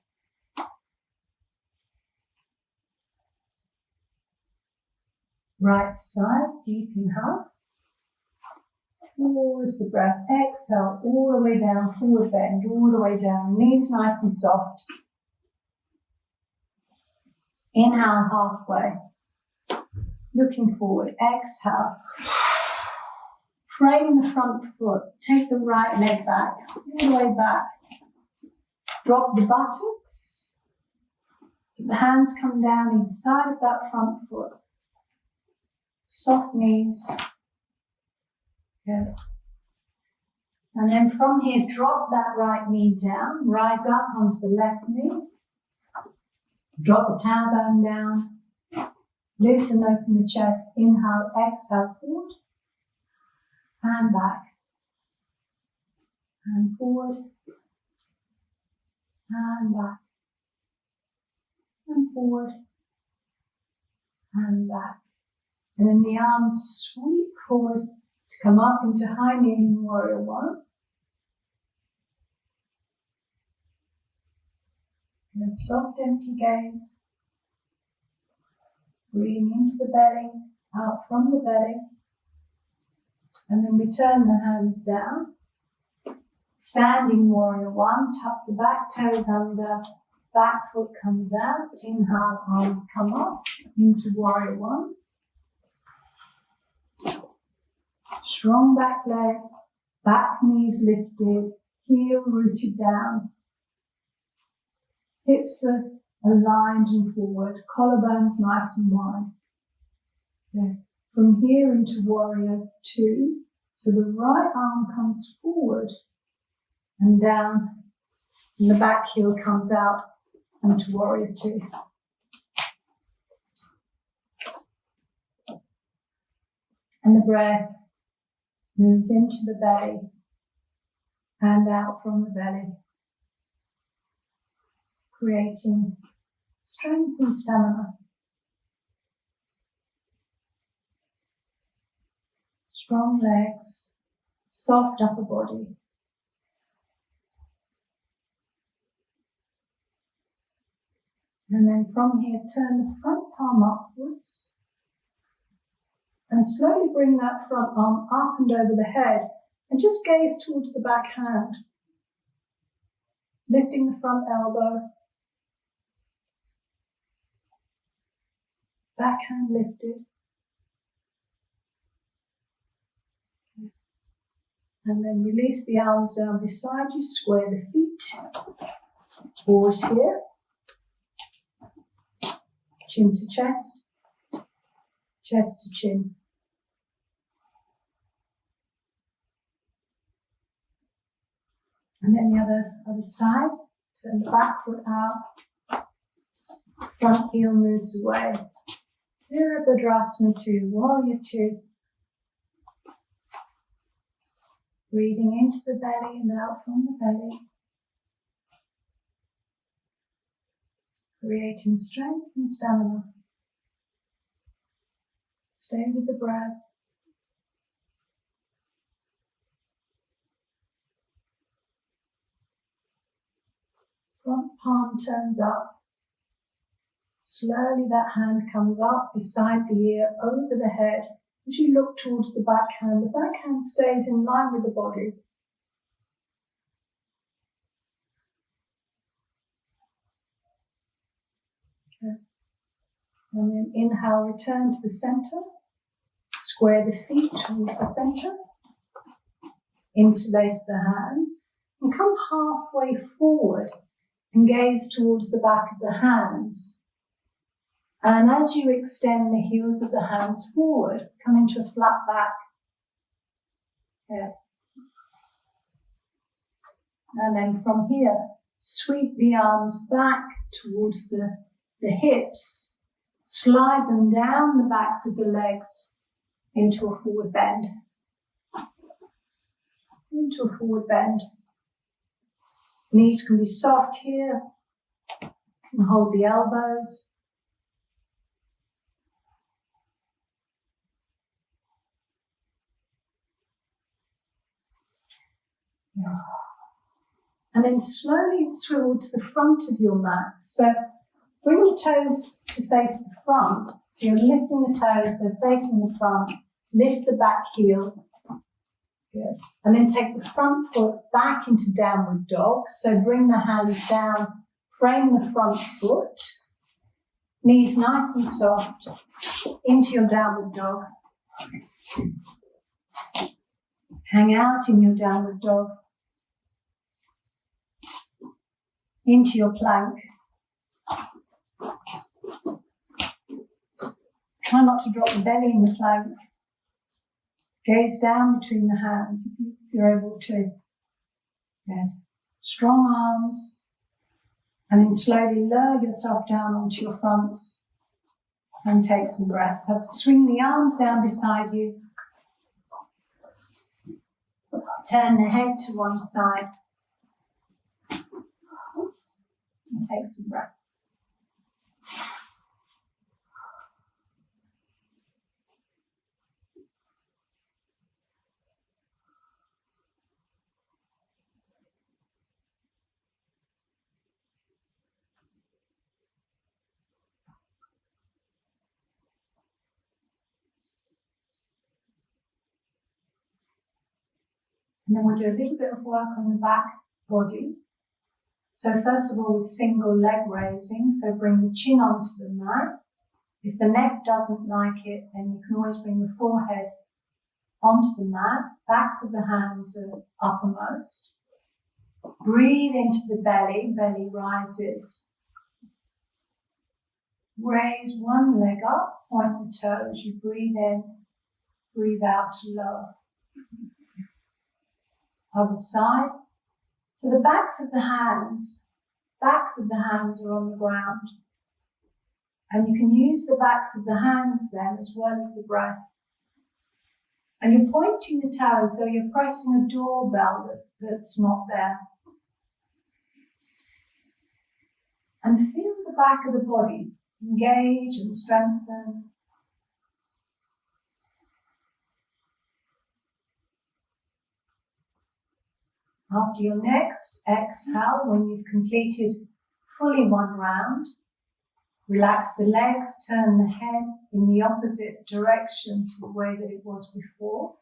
Right side, deep inhale. Pause the breath, exhale all the way down, forward bend, all the way down, knees nice and soft. Inhale halfway, looking forward, exhale. Frame the front foot, take the right leg back, all the way back. Drop the buttocks, so the hands come down inside of that front foot. Soft knees. Good. And then from here, drop that right knee down, rise up onto the left knee. Drop the tailbone down, lift and open the chest, inhale, exhale, forward, and back, and forward, and back, and forward, and back. And then the arms sweep forward to come up into high kneeling warrior one. And soft empty gaze. Breathing into the belly, out from the belly. And then return the hands down. Standing warrior one, tuck the back toes under, back foot comes out. Inhale, arms come up into warrior one. Strong back leg, back knees lifted, heel rooted down. Hips are aligned and forward, collarbones nice and wide. Okay. From here into warrior two, so the right arm comes forward and down, and the back heel comes out into warrior two. And the breath moves into the belly and out from the belly, creating strength and stamina. Strong legs, soft upper body. And then from here, turn the front palm upwards and slowly bring that front arm up and over the head and just gaze towards the back hand. Lifting the front elbow, back hand lifted. And then release the arms down beside you, square the feet. Pause here. Chin to chest, chest to chin. And then the other side, turn the back foot out, front heel moves away. Virabhadrasana 2, warrior 2. Breathing into the belly and out from the belly. Creating strength and stamina. Stay with the breath. Front palm turns up. Slowly that hand comes up beside the ear, over the head. As you look towards the backhand stays in line with the body. Okay. And then inhale, return to the center. Square the feet towards the center. Interlace the hands. And come halfway forward and gaze towards the back of the hands. And as you extend the heels of the hands forward, come into a flat back. Okay. And then from here, sweep the arms back towards the hips. Slide them down the backs of the legs into a forward bend. Into a forward bend. Knees can be soft here. You can hold the elbows. Yeah. And then slowly swivel to the front of your mat. So bring the toes to face the front. So you're lifting the toes, they're facing the front. Lift the back heel. Good. And then take the front foot back into downward dog. So bring the hands down, frame the front foot. Knees nice and soft into your downward dog. Hang out in your downward dog. Into your plank. Try not to drop the belly in the plank. Gaze down between the hands if you're able to. Good. Strong arms. And then slowly lower yourself down onto your fronts and take some breaths. So swing the arms down beside you. Turn the head to one side. And take some breaths. And then we'll do a little bit of work on the back body. So first of all, with single leg raising, so bring the chin onto the mat. If the neck doesn't like it, then you can always bring the forehead onto the mat. Backs of the hands are uppermost. Breathe into the belly, belly rises. Raise one leg up, point the toes. You breathe in, breathe out to lower. Other side. So the backs of the hands are on the ground. And you can use the backs of the hands then as well as the breath. And you're pointing the toes as though you're pressing a doorbell that's not there. And feel the back of the body engage and strengthen. After your next exhale, when you've completed fully one round, relax the legs, turn the head in the opposite direction to the way that it was before.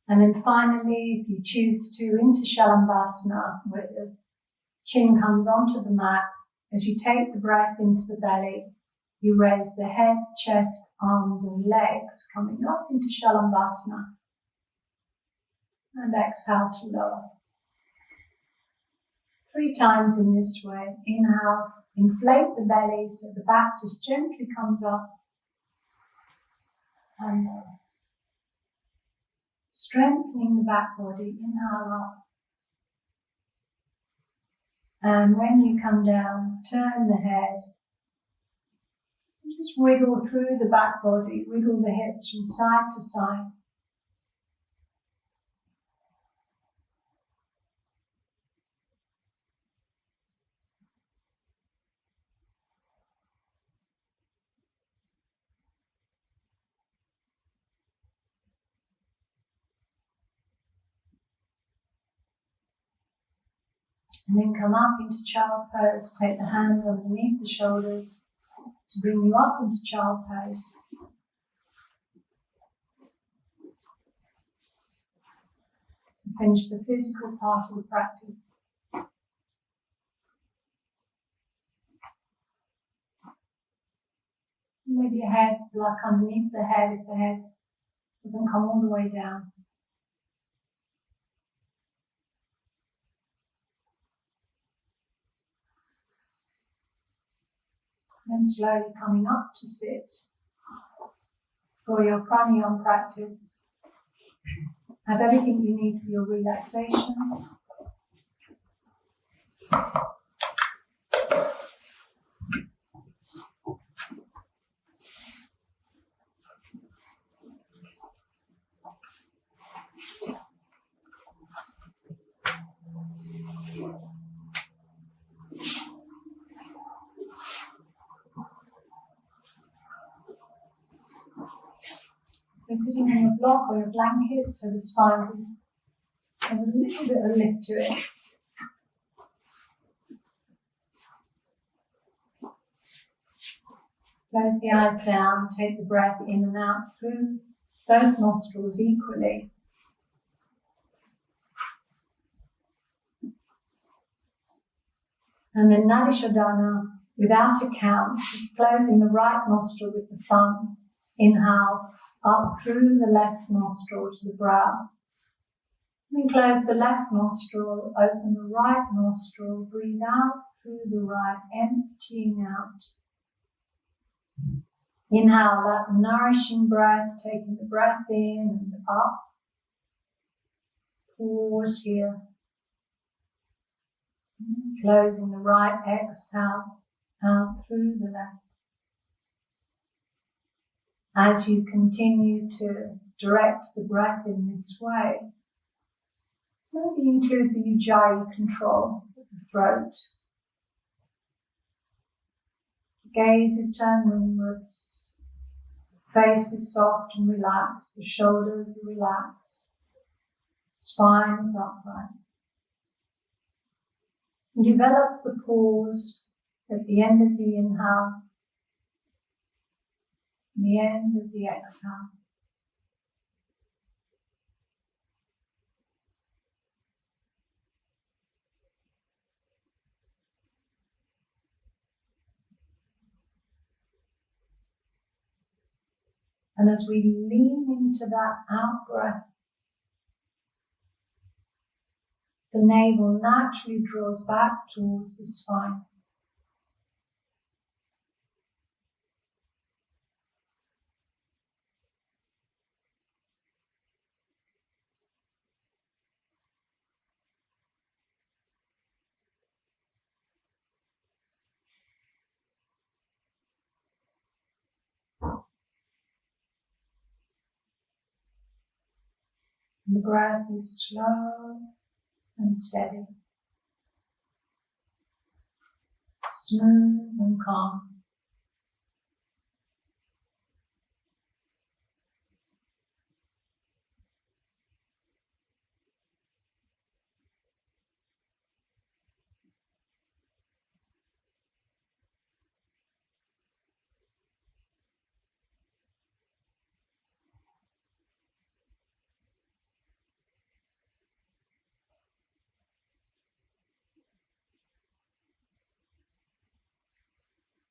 And then finally, if you choose to, into Shalabhasana, where the chin comes onto the mat, as you take the breath into the belly, you raise the head, chest, arms and legs, coming up into Shalabhasana. And exhale to lower. 3 times in this way. Inhale, inflate the belly so the back just gently comes up. And lower. Strengthening the back body, inhale up. And when you come down, turn the head. Just wiggle through the back body, wiggle the hips from side to side. And then come up into child pose, take the hands underneath the shoulders to bring you up into child pose. To finish the physical part of the practice. Maybe your head, like underneath the head, if the head doesn't come all the way down. Then slowly coming up to sit. For your pranayama practice, have everything you need for your relaxation. So sitting on your block or your blanket, so the spine has a little bit of lift to it. Close the eyes down, take the breath in and out through both nostrils equally. And then Nadi Shodhana, without a count, just closing the right nostril with the thumb. Inhale up through the left nostril to the brow. Then close the left nostril, open the right nostril, breathe out through the right, emptying out. Inhale that nourishing breath, taking the breath in and up. Pause here. Closing the right, exhale out through the left. As you continue to direct the breath in this way, maybe include the Ujjayi control of the throat. The gaze is turned inwards, face is soft and relaxed, the shoulders are relaxed, spine is upright. And develop the pause at the end of the inhale, and the end of the exhale. And as we lean into that out breath, the navel naturally draws back towards the spine. And the breath is slow and steady, smooth and calm.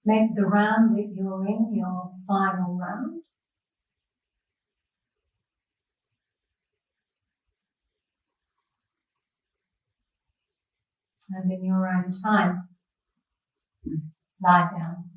Make the round that you're in your final round. And in your own time, lie down.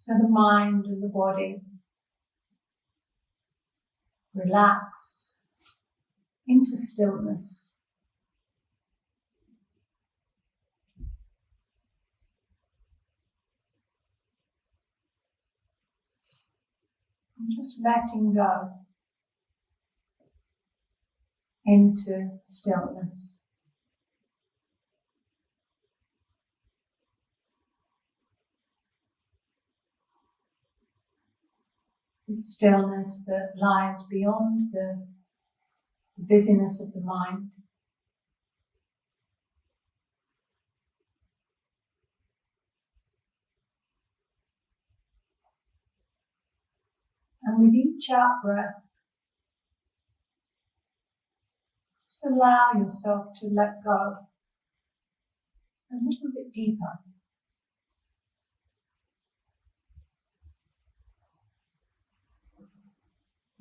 So the mind and the body relax into stillness. And just letting go into stillness. The stillness that lies beyond the busyness of the mind. And with each out breath, just allow yourself to let go a little bit deeper.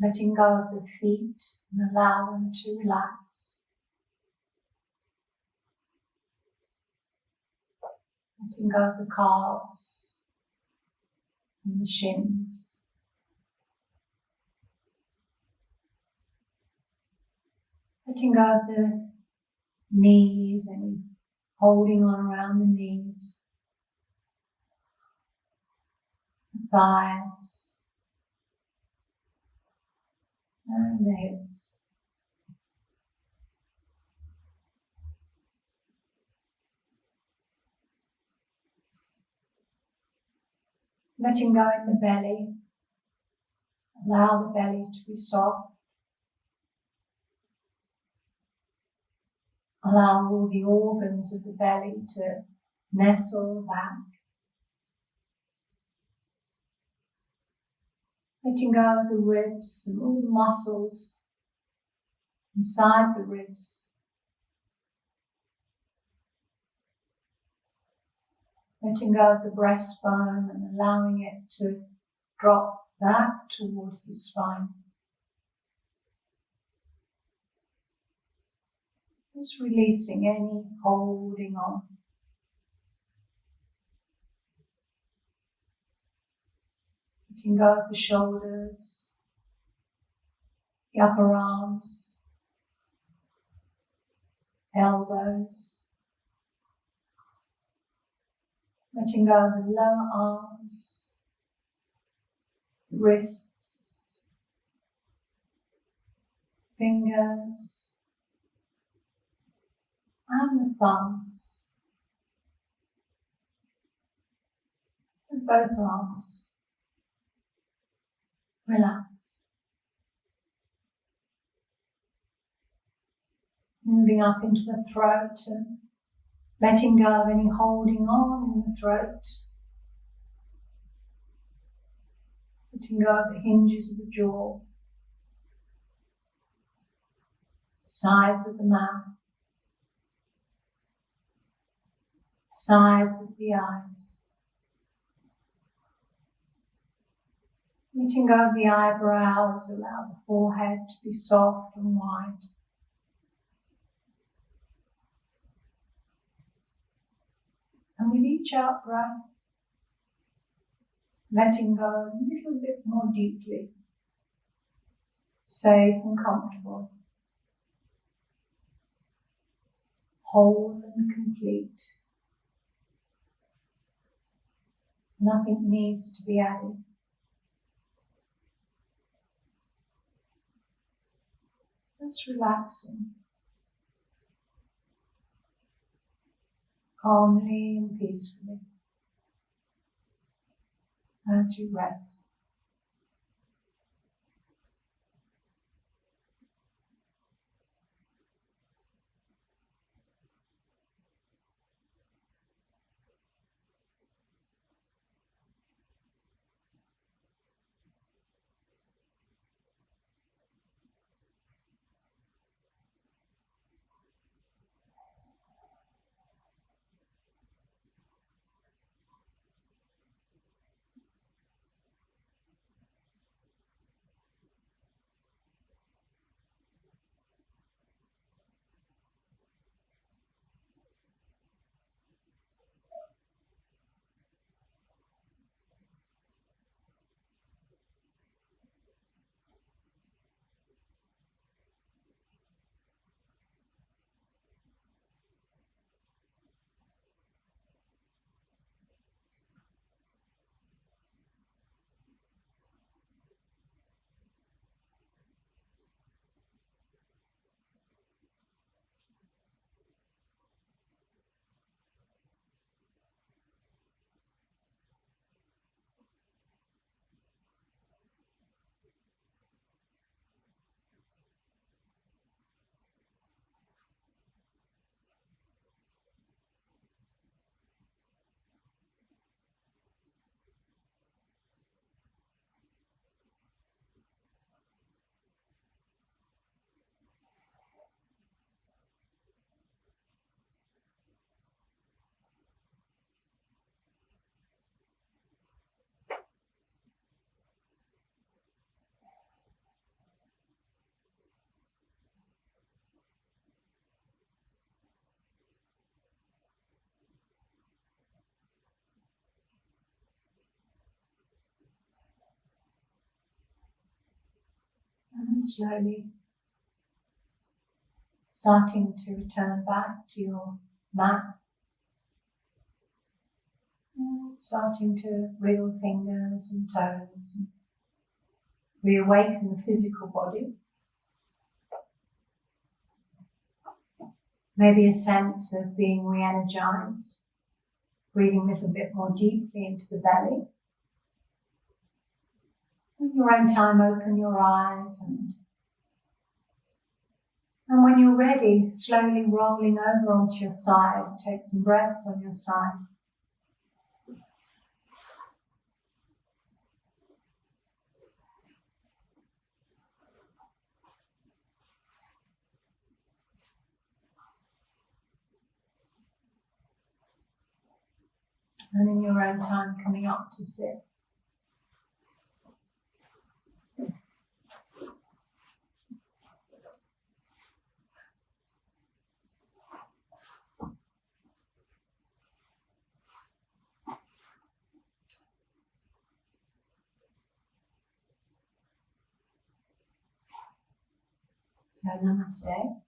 letting go of the feet and allow them to relax. Letting go of the calves and the shins. Letting go of the knees, any holding on around the knees, the thighs, and the hips. Letting go in the belly. Allow the belly to be soft. Allow all the organs of the belly to nestle back. Letting go of the ribs and all the muscles inside the ribs. Letting go of the breastbone and allowing it to drop back towards the spine. Just releasing any holding on. Letting go of the shoulders, the upper arms, elbows. Letting go of the lower arms, wrists, fingers, and the thumbs. And both arms. Relax. Moving up into the throat and letting go of any holding on in the throat. Letting go of the hinges of the jaw, the sides of the mouth, sides of the eyes. Letting go of the eyebrows, allow the forehead to be soft and wide. And with each out breath, letting go a little bit more deeply, safe and comfortable, whole and complete. Nothing needs to be added. Just relaxing, calmly and peacefully as you rest. And slowly starting to return back to your mat. And starting to wiggle fingers and toes. And reawaken the physical body. Maybe a sense of being re-energized. Breathing a little bit more deeply into the belly. In your own time, open your eyes and when you're ready, slowly rolling over onto your side. Take some breaths on your side. And in your own time, coming up to sit. So, namaste.